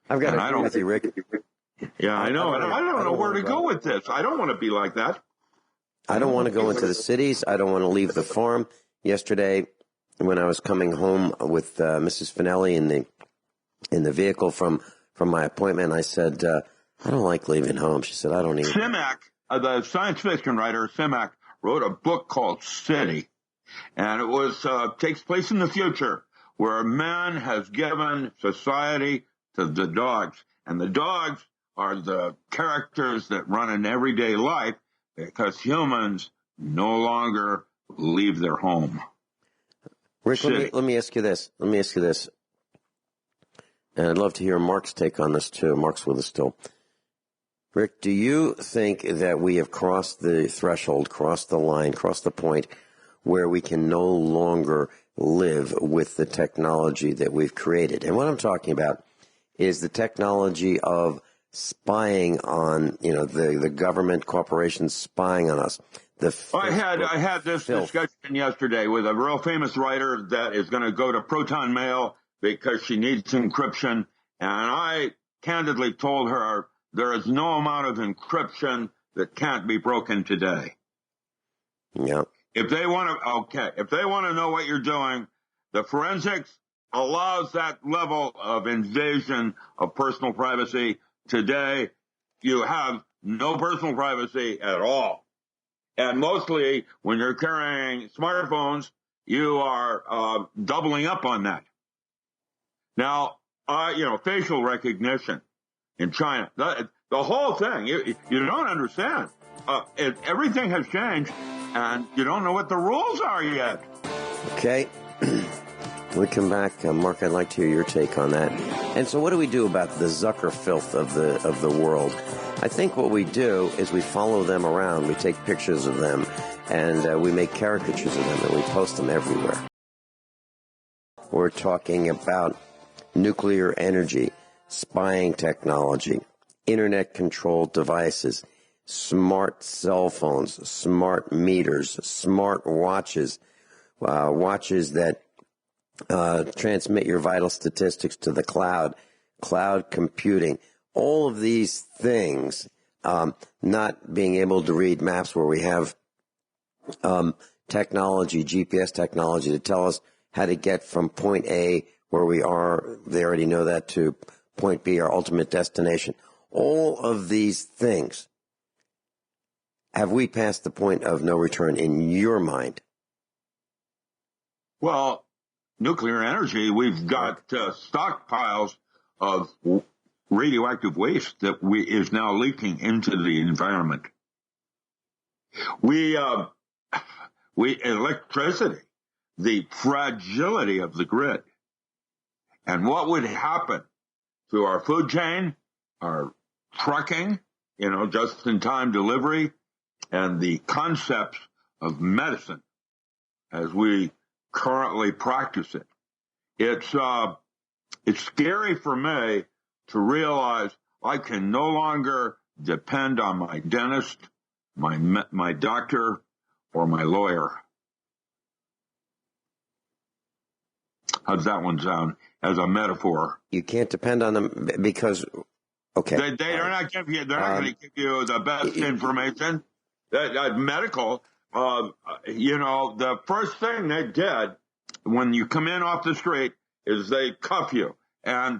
I've got to agree with you, Rick. Yeah, I know. I don't know where to go with this. I don't want to be like that. I don't want to go into the cities. I don't want to leave the farm. Yesterday, when I was coming home with Mrs. Finelli in the vehicle from my appointment, I said, I don't like leaving home. She said, I don't either. Simak, the science fiction writer Simak, wrote a book called City, and it was takes place in the future, where man has given society to the dogs, and the dogs are the characters that run an everyday life because humans no longer leave their home. Rick, let me ask you this. And I'd love to hear Mark's take on this too. Mark's with us still. Rick, do you think that we have crossed the threshold, crossed the line, crossed the point where we can no longer live with the technology that we've created? And what I'm talking about is the technology of spying on, the government corporations spying on us. I had this discussion yesterday with a real famous writer that is going to go to Proton Mail because she needs encryption. And I candidly told her there is no amount of encryption that can't be broken today. Yeah. If they want to know what you're doing, the forensics allows that level of invasion of personal privacy. Today, you have no personal privacy at all. And mostly when you're carrying smartphones, you are doubling up on that. Now, facial recognition in China, the whole thing, you don't understand. Everything has changed, and you don't know what the rules are yet. Okay. When we come back, Mark, I'd like to hear your take on that. And so what do we do about the Zucker filth of the world? I think what we do is we follow them around. We take pictures of them, and we make caricatures of them, and we post them everywhere. We're talking about nuclear energy, spying technology, internet-controlled devices, smart cell phones, smart meters, smart watches, watches that transmit your vital statistics to the cloud computing. All of these things, not being able to read maps where we have technology, GPS technology to tell us how to get from point A, where we are, they already know that, to point B, our ultimate destination. All of these things, have we passed the point of no return in your mind? Well, nuclear energy, we've got stockpiles of radioactive waste that is now leaking into the environment. Electricity, the fragility of the grid, and what would happen to our food chain, our trucking, just-in-time delivery, and the concepts of medicine as we currently practice it. It's scary for me to realize I can no longer depend on my dentist, my doctor, or my lawyer. How's that one sound as a metaphor? You can't depend on them because, okay. They're not going to give you the best information. Medical, the first thing they did when you come in off the street is they cuff you. And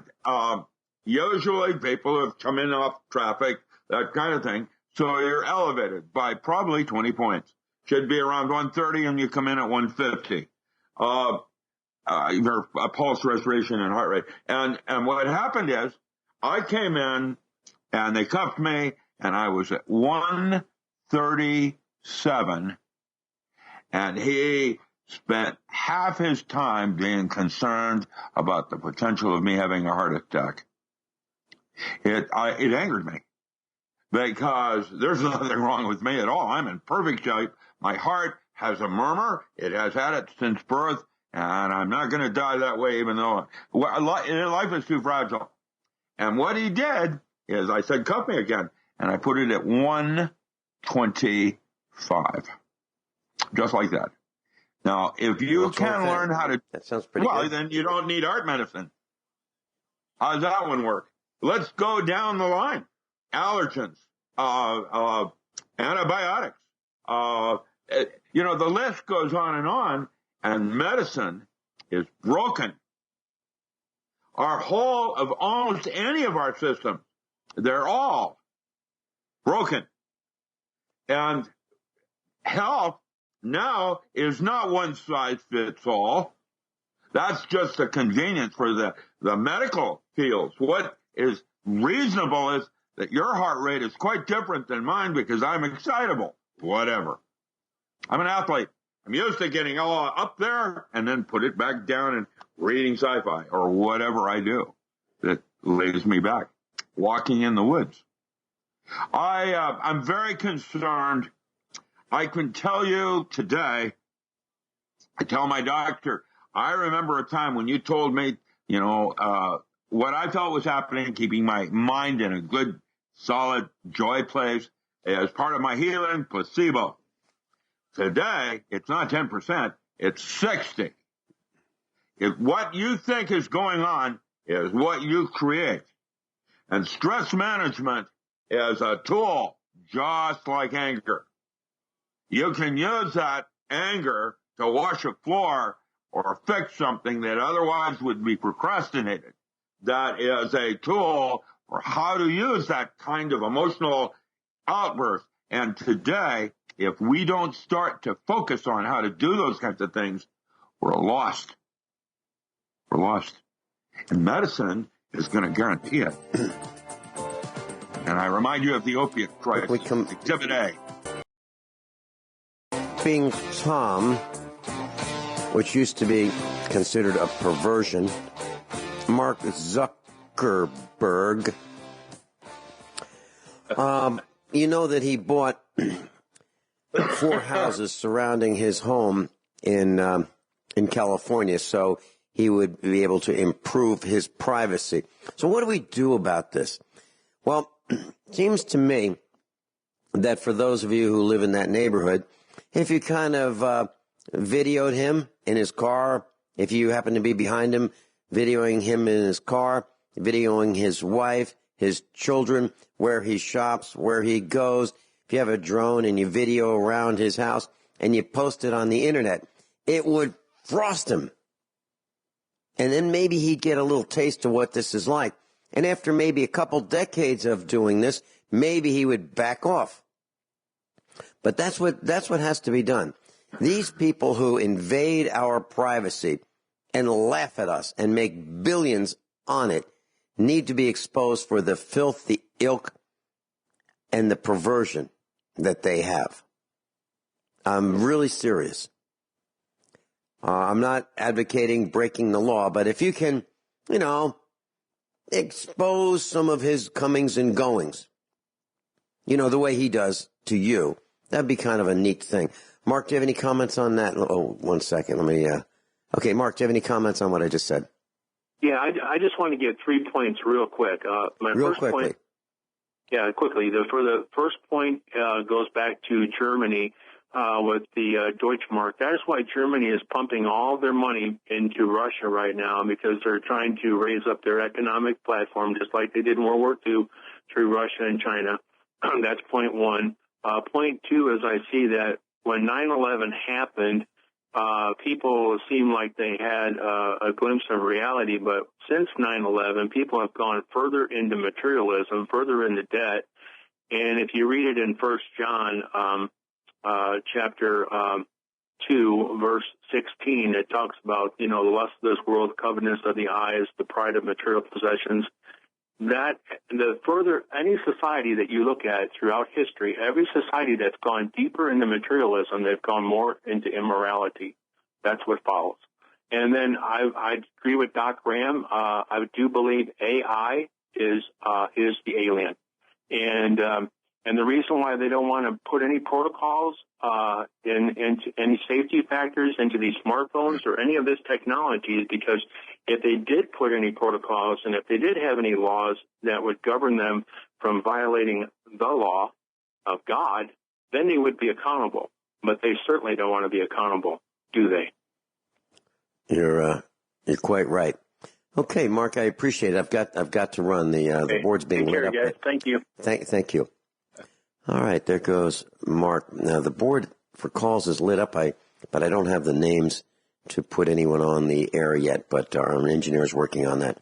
usually people have come in off traffic, that kind of thing. So you're elevated by probably 20 points. Should be around 130 and you come in at 150. Your pulse, respiration, and heart rate. And what happened is I came in and they cuffed me and I was at 137, and he spent half his time being concerned about the potential of me having a heart attack. It angered me, because there's nothing wrong with me at all. I'm in perfect shape. My heart has a murmur. It has had it since birth, and I'm not going to die that way, even though life is too fragile. And what he did is, I said, cuff me again, and I put it at 125, just like that. Now, if you can learn how to... That sounds pretty good. Well, then you don't need heart medicine. How does that one work? Let's go down the line. Allergens, antibiotics. The list goes on, and medicine is broken. Our whole of almost any of our systems, they're all broken. And health now is not one size fits all. That's just a convenience for the medical fields. What is reasonable is that your heart rate is quite different than mine because I'm excitable. Whatever. I'm an athlete. I'm used to getting all up there and then put it back down and reading sci-fi or whatever I do that lays me back. Walking in the woods. I'm very concerned. I can tell you today, I tell my doctor, I remember a time when you told me, what I felt was happening, keeping my mind in a good, solid joy place as part of my healing, placebo. Today, it's not 10%, it's 60. If what you think is going on is what you create. And stress management is a tool just like anger. You can use that anger to wash a floor or fix something that otherwise would be procrastinated. That is a tool for how to use that kind of emotional outburst. And today, if we don't start to focus on how to do those kinds of things, we're lost. We're lost. And medicine is going to guarantee it. And I remind you of the opiate crisis, Exhibit A. Being Tom, which used to be considered a perversion, Mark Zuckerberg, you know that he bought 4 houses surrounding his home in California, so he would be able to improve his privacy. So what do we do about this? Well, it seems to me that for those of you who live in that neighborhood, if you kind of videoed him in his car, if you happen to be behind him, videoing him in his car, videoing his wife, his children, where he shops, where he goes, if you have a drone and you video around his house and you post it on the internet, it would frost him. And then maybe he'd get a little taste of what this is like. And after maybe a couple decades of doing this, maybe he would back off. But that's what has to be done. These people who invade our privacy and laugh at us and make billions on it need to be exposed for the filth, the ilk, and the perversion that they have. I'm really serious. I'm not advocating breaking the law, but if you can, expose some of his comings and goings, the way he does to you, that'd be kind of a neat thing. Mark, do you have any comments on that? Oh, 1 second. Okay, Mark, do you have any comments on what I just said? Yeah, I just want to get 3 points real quick. Point. Yeah, quickly. For the first point goes back to Germany with the Deutschmark. That is why Germany is pumping all their money into Russia right now, because they're trying to raise up their economic platform, just like they did in World War II through Russia and China. That's point one. Point two is I see that when 9/11 happened, people seemed like they had a glimpse of reality, but since 9/11, people have gone further into materialism, further into debt. And if you read it in 1 John chapter 2, verse 16, it talks about, the lust of this world, covetousness of the eyes, the pride of material possessions. that the further any society that you look at throughout history, every society that's gone deeper into materialism, they've gone more into immorality. That's what follows. And then I agree with Doc Ram. I do believe AI is the alien, and the reason why they don't want to put any protocols into any safety factors into these smartphones or any of this technology is because if they did put any protocols and if they did have any laws that would govern them from violating the law of God, then they would be accountable. But they certainly don't want to be accountable, do they? You're quite right. Okay, Mark, I appreciate it. I've got to run. The board's being lit up. Guys. Thank you. Thank you. All right, there goes Mark. Now the board for calls is lit up. But I don't have the names to put anyone on the air yet. But our engineer is working on that.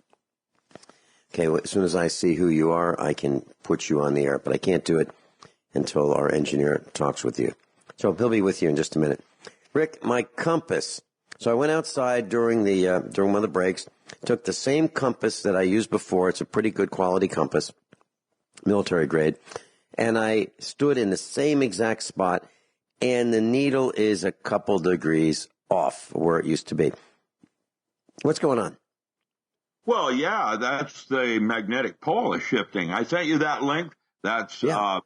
Okay, well, as soon as I see who you are, I can put you on the air. But I can't do it until our engineer talks with you. So he'll be with you in just a minute. Rick, my compass. So I went outside during one of the breaks, took the same compass that I used before. It's a pretty good quality compass, military grade, and I stood in the same exact spot, and the needle is a couple degrees off where it used to be. What's going on? Well, yeah, that's the magnetic pole is shifting. I sent you that link. That's Well,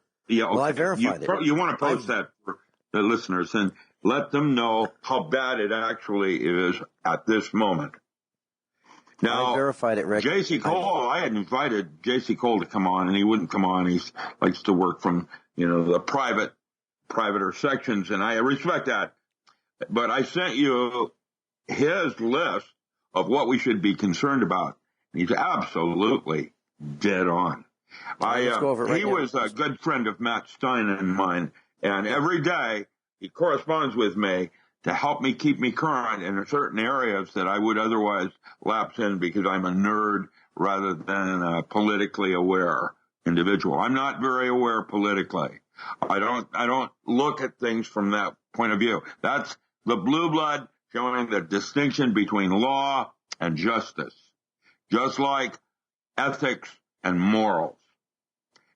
I verified it. You want to post that for the listeners and let them know how bad it actually is at this moment. Now, I verified it, Rick. J.C. Cole, I had invited J.C. Cole to come on, and he wouldn't come on. He likes to work from, the privater sections, and I respect that. But I sent you his list of what we should be concerned about. He's absolutely dead on. Let's go over it right he now. was a good friend of Matt Stein and mine, and every day he corresponds with me to help me keep me current in certain areas that I would otherwise lapse in because I'm a nerd rather than a politically aware individual. I'm not very aware politically. I don't look at things from that point of view. That's the blue blood showing the distinction between law and justice, just like ethics and morals.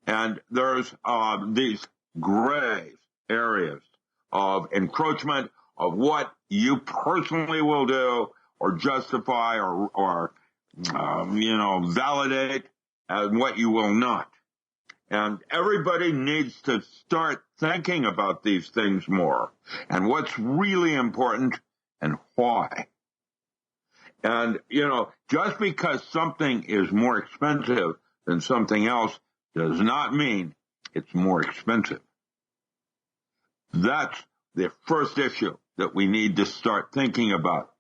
And there's these gray areas of encroachment of what you personally will do or justify or validate and what you will not. And everybody needs to start thinking about these things more and what's really important and why. And, just because something is more expensive than something else does not mean it's more expensive. That's the first issue that we need to start thinking about.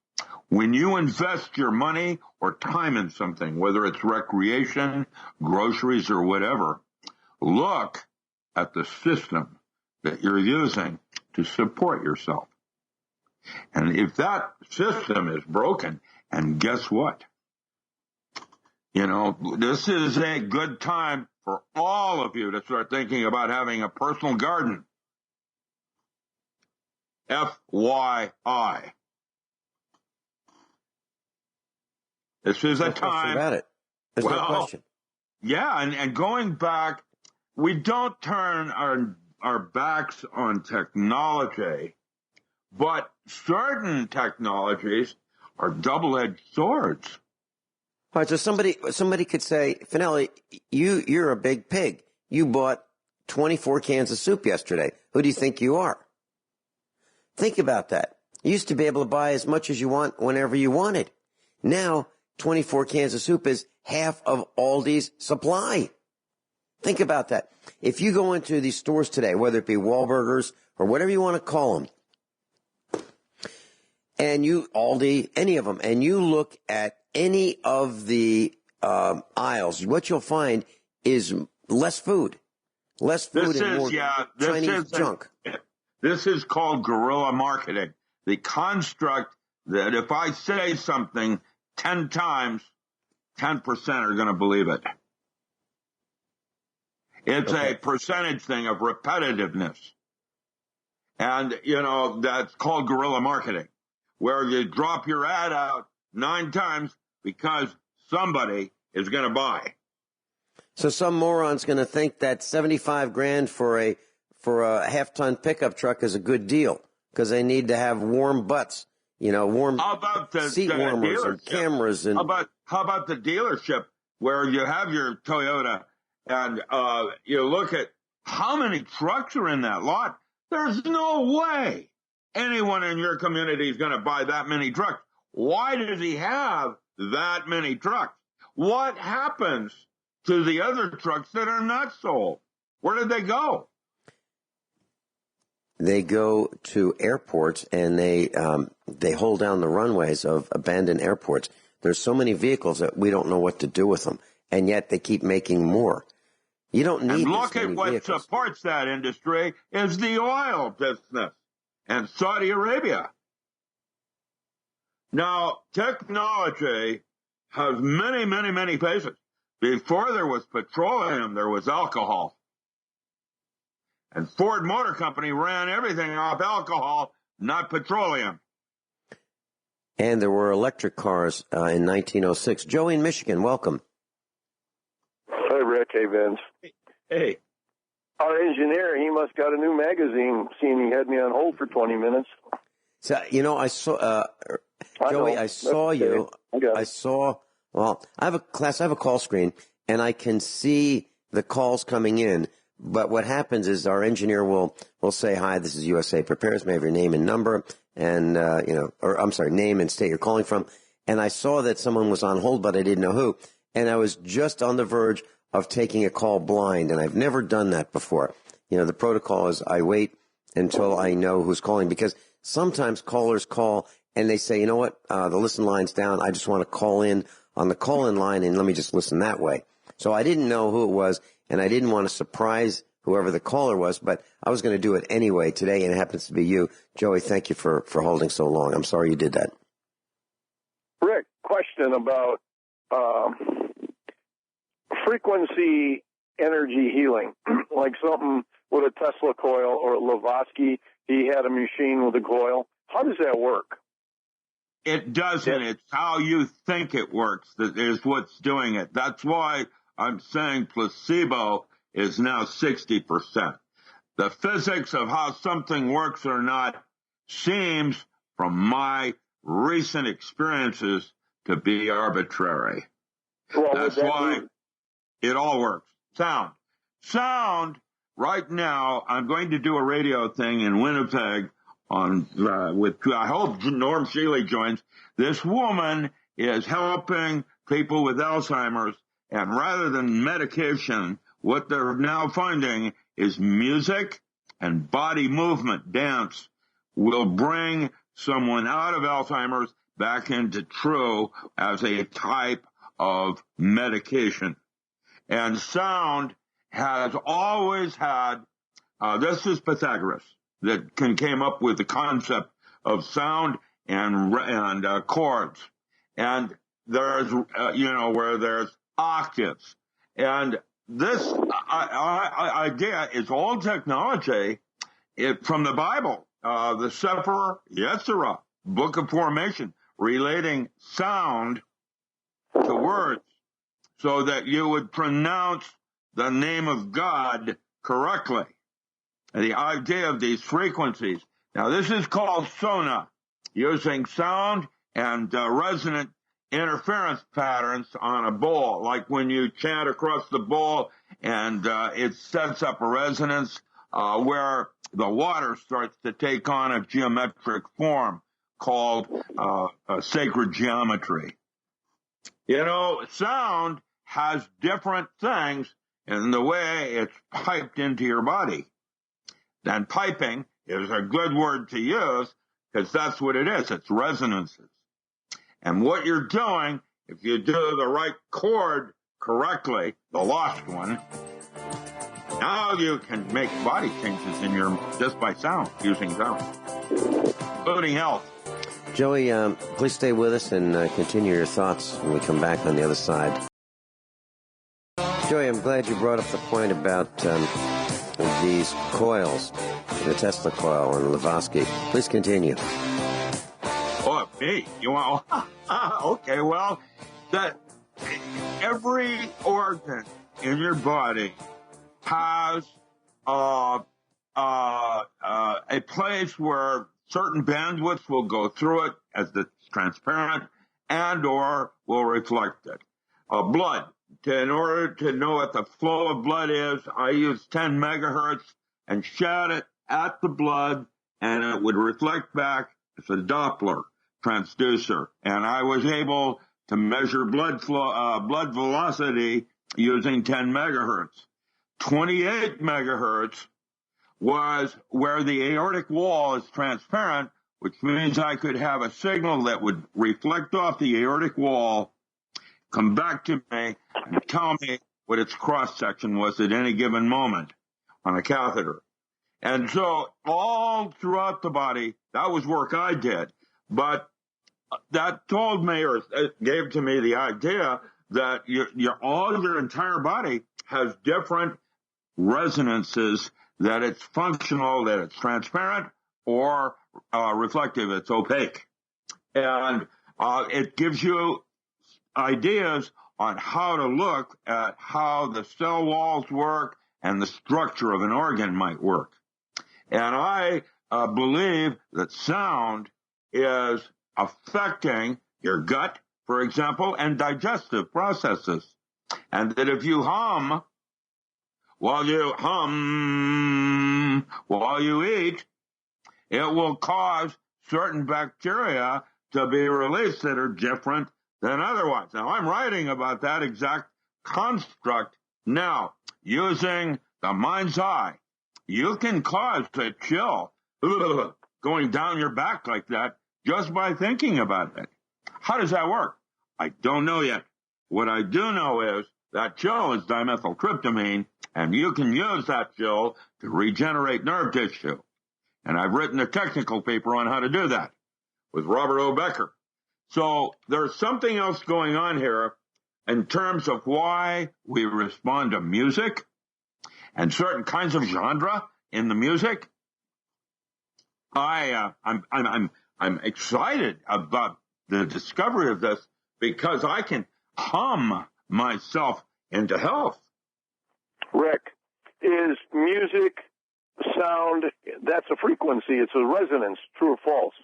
When you invest your money or time in something, whether it's recreation, groceries, or whatever, look at the system that you're using to support yourself. And if that system is broken, and guess what? This is a good time for all of you to start thinking about having a personal garden. FYI. This is a time. About it. There's no question. Yeah, and going back, we don't turn our backs on technology, but certain technologies are double-edged swords. All right, so somebody could say, Finelli, you're a big pig. You bought 24 cans of soup yesterday. Who do you think you are? Think about that. You used to be able to buy as much as you want whenever you wanted. Now, 24 cans of soup is half of Aldi's supply. Think about that. If you go into these stores today, whether it be Wahlburgers or whatever you want to call them, and Aldi, any of them, and you look at any of the aisles, what you'll find is less food. Less food and more Chinese junk. This is called guerrilla marketing. The construct that if I say something 10 times, 10% are going to believe it. It's a percentage thing of repetitiveness. And, that's called guerrilla marketing, where you drop your ad out 9 times because somebody is going to buy. So some moron's going to think that 75 grand for a half-ton pickup truck is a good deal because they need to have warm butts, warm seat warmers and cameras. And how about the dealership where you have your Toyota and you look at how many trucks are in that lot? There's no way anyone in your community is going to buy that many trucks. Why does he have that many trucks? What happens to the other trucks that are not sold? Where did they go? They go to airports and they hold down the runways of abandoned airports. There's so many vehicles that we don't know what to do with them, and yet they keep making more. You don't need. And look at what supports that industry is the oil business and Saudi Arabia. Now, technology has many, many, many faces. Before there was petroleum, there was alcohol. And Ford Motor Company ran everything off alcohol, not petroleum. And there were electric cars in 1906. Joey in Michigan, welcome. Hey, Rick. Hey, Vince. Hey. Our engineer, he must got a new magazine, seeing he had me on hold for 20 minutes. So, I saw, Joey, I saw you. I saw, well, I have a call screen, and I can see the calls coming in. But what happens is our engineer will say, hi, this is USA Prepares. May I have your name and number and, name and state you're calling from. And I saw that someone was on hold, but I didn't know who. And I was just on the verge of taking a call blind, and I've never done that before. The protocol is I wait until I know who's calling, because sometimes callers call and they say, you know what, the listen line's down. I just want to call in on the call-in line and let me just listen that way. So I didn't know who it was, and I didn't want to surprise whoever the caller was, but I was going to do it anyway today, and it happens to be you. Joey, thank you for holding so long. I'm sorry you did that. Rick, question about frequency energy healing, like something with a Tesla coil or Lavotsky. He had a machine with a coil. How does that work? It doesn't. It's how you think it works that is what's doing it. That's why I'm saying placebo is now 60%. The physics of how something works or not seems, from my recent experiences, to be arbitrary. Well, that's why it all works. Sound, right now, I'm going to do a radio thing in Winnipeg I hope Norm Shealy joins. This woman is helping people with Alzheimer's, and rather than medication, what they're now finding is music and body movement, dance, will bring someone out of Alzheimer's back into true as a type of medication. And sound has always had, this is Pythagoras that came up with the concept of sound and chords. And there's, where there's octaves. And this idea is old technology from the Bible, the Sefer Yetzirah, Book of Formation, relating sound to words so that you would pronounce the name of God correctly. And the idea of these frequencies. Now, this is called sona, using sound and resonant interference patterns on a bowl, like when you chant across the bowl and it sets up a resonance where the water starts to take on a geometric form called sacred geometry. Sound has different things in the way it's piped into your body. And piping is a good word to use because that's what it is. It's resonances. And what you're doing, if you do the right chord correctly, the lost one, now you can make body changes just by sound, using sound, including health. Joey, please stay with us and continue your thoughts when we come back on the other side. Joey, I'm glad you brought up the point about these coils, the Tesla coil and Lavotsky. Please continue. Oh, me? You want? Okay, well, every organ in your body has a place where certain bandwidths will go through it as it's transparent and or will reflect it. Blood. In order to know what the flow of blood is, I use 10 megahertz and shed it at the blood, and it would reflect back as a Doppler transducer. And I was able to measure blood flow, blood velocity using 10 megahertz. 28 megahertz was where the aortic wall is transparent, which means I could have a signal that would reflect off the aortic wall, come back to me, and tell me what its cross-section was at any given moment on a catheter. And so all throughout the body, that was work I did. But that told me, or gave to me the idea that your entire body has different resonances, that it's functional, that it's transparent, or reflective, it's opaque. And it gives you ideas on how to look at how the cell walls work and the structure of an organ might work. And I believe that sound is affecting your gut, for example, and digestive processes. And that if you hum while you eat, it will cause certain bacteria to be released that are different than otherwise. Now, I'm writing about that exact construct now using the mind's eye. You can cause a chill going down your back like that just by thinking about it. How does that work? I don't know yet. What I do know is that chill is dimethyltryptamine, and you can use that chill to regenerate nerve tissue. And I've written a technical paper on how to do that with Robert O. Becker. So there's something else going on here in terms of why we respond to music and certain kinds of genre in the music. I'm excited about the discovery of this because I can hum myself into health. Rick, is music, sound, that's a frequency, it's a resonance, true or false?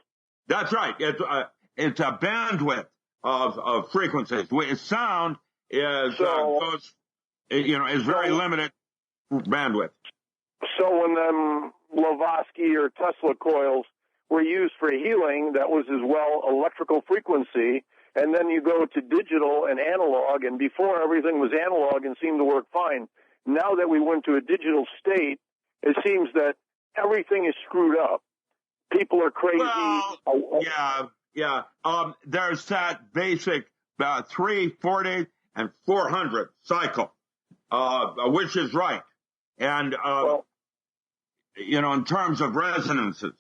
That's right. It's a bandwidth of frequencies. Sound is is very limited bandwidth. So when them Blavatsky or Tesla coils were used for healing, that was as well electrical frequency, and then you go to digital and analog, and before everything was analog and seemed to work fine. Now that we went to a digital state, it seems that everything is screwed up. People are crazy. Well, yeah. There's that basic 340 and 400 cycle, which is right. And, in terms of resonances.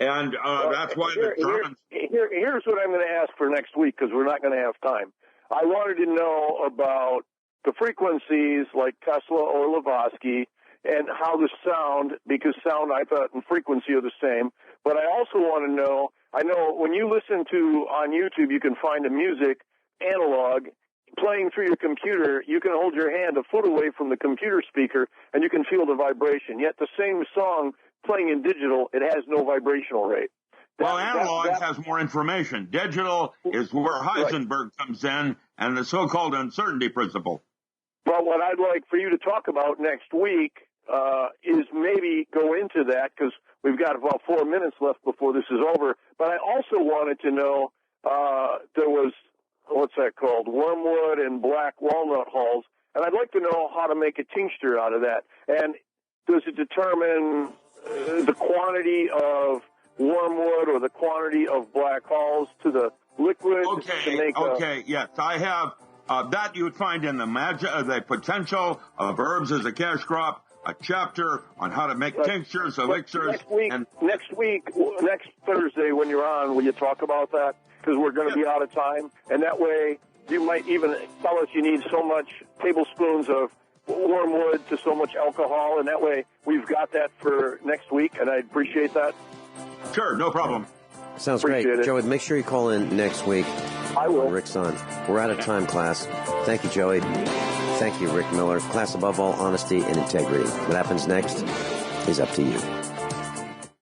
And that's why the Germans... Here's what I'm going to ask for next week, because we're not going to have time. I wanted to know about the frequencies like Tesla or Blavatsky and how the sound, because sound, I thought, and frequency are the same. But I also want to know, I know when you listen to, on YouTube, you can find the music analog playing through your computer. You can hold your hand a foot away from the computer speaker, and you can feel the vibration. Yet the same song playing in digital, it has no vibrational rate. Analog has more information. Digital is where Heisenberg comes in and the so-called uncertainty principle. But what I'd like for you to talk about next week is maybe go into that, because we've got about 4 minutes left before this is over. But I also wanted to know, there was, what's that called, wormwood and black walnut hulls, and I'd like to know how to make a tincture out of that. And does it determine the quantity of wormwood or the quantity of black hulls to the liquid? Yes, I have that you would find in the potential of herbs as a cash crop, a chapter on how to make tinctures, elixirs. Next Thursday when you're on, will you talk about that? Because we're going to be out of time. And that way you might even tell us you need so much tablespoons of wormwood to so much alcohol, and that way we've got that for next week, and I'd appreciate that. Sure, no problem. Sounds great. Joey, make sure you call in next week. I will. Rick's on. We're out of time, class. Thank you, Joey. Thank you, Rick Miller. Class above all, honesty and integrity. What happens next is up to you.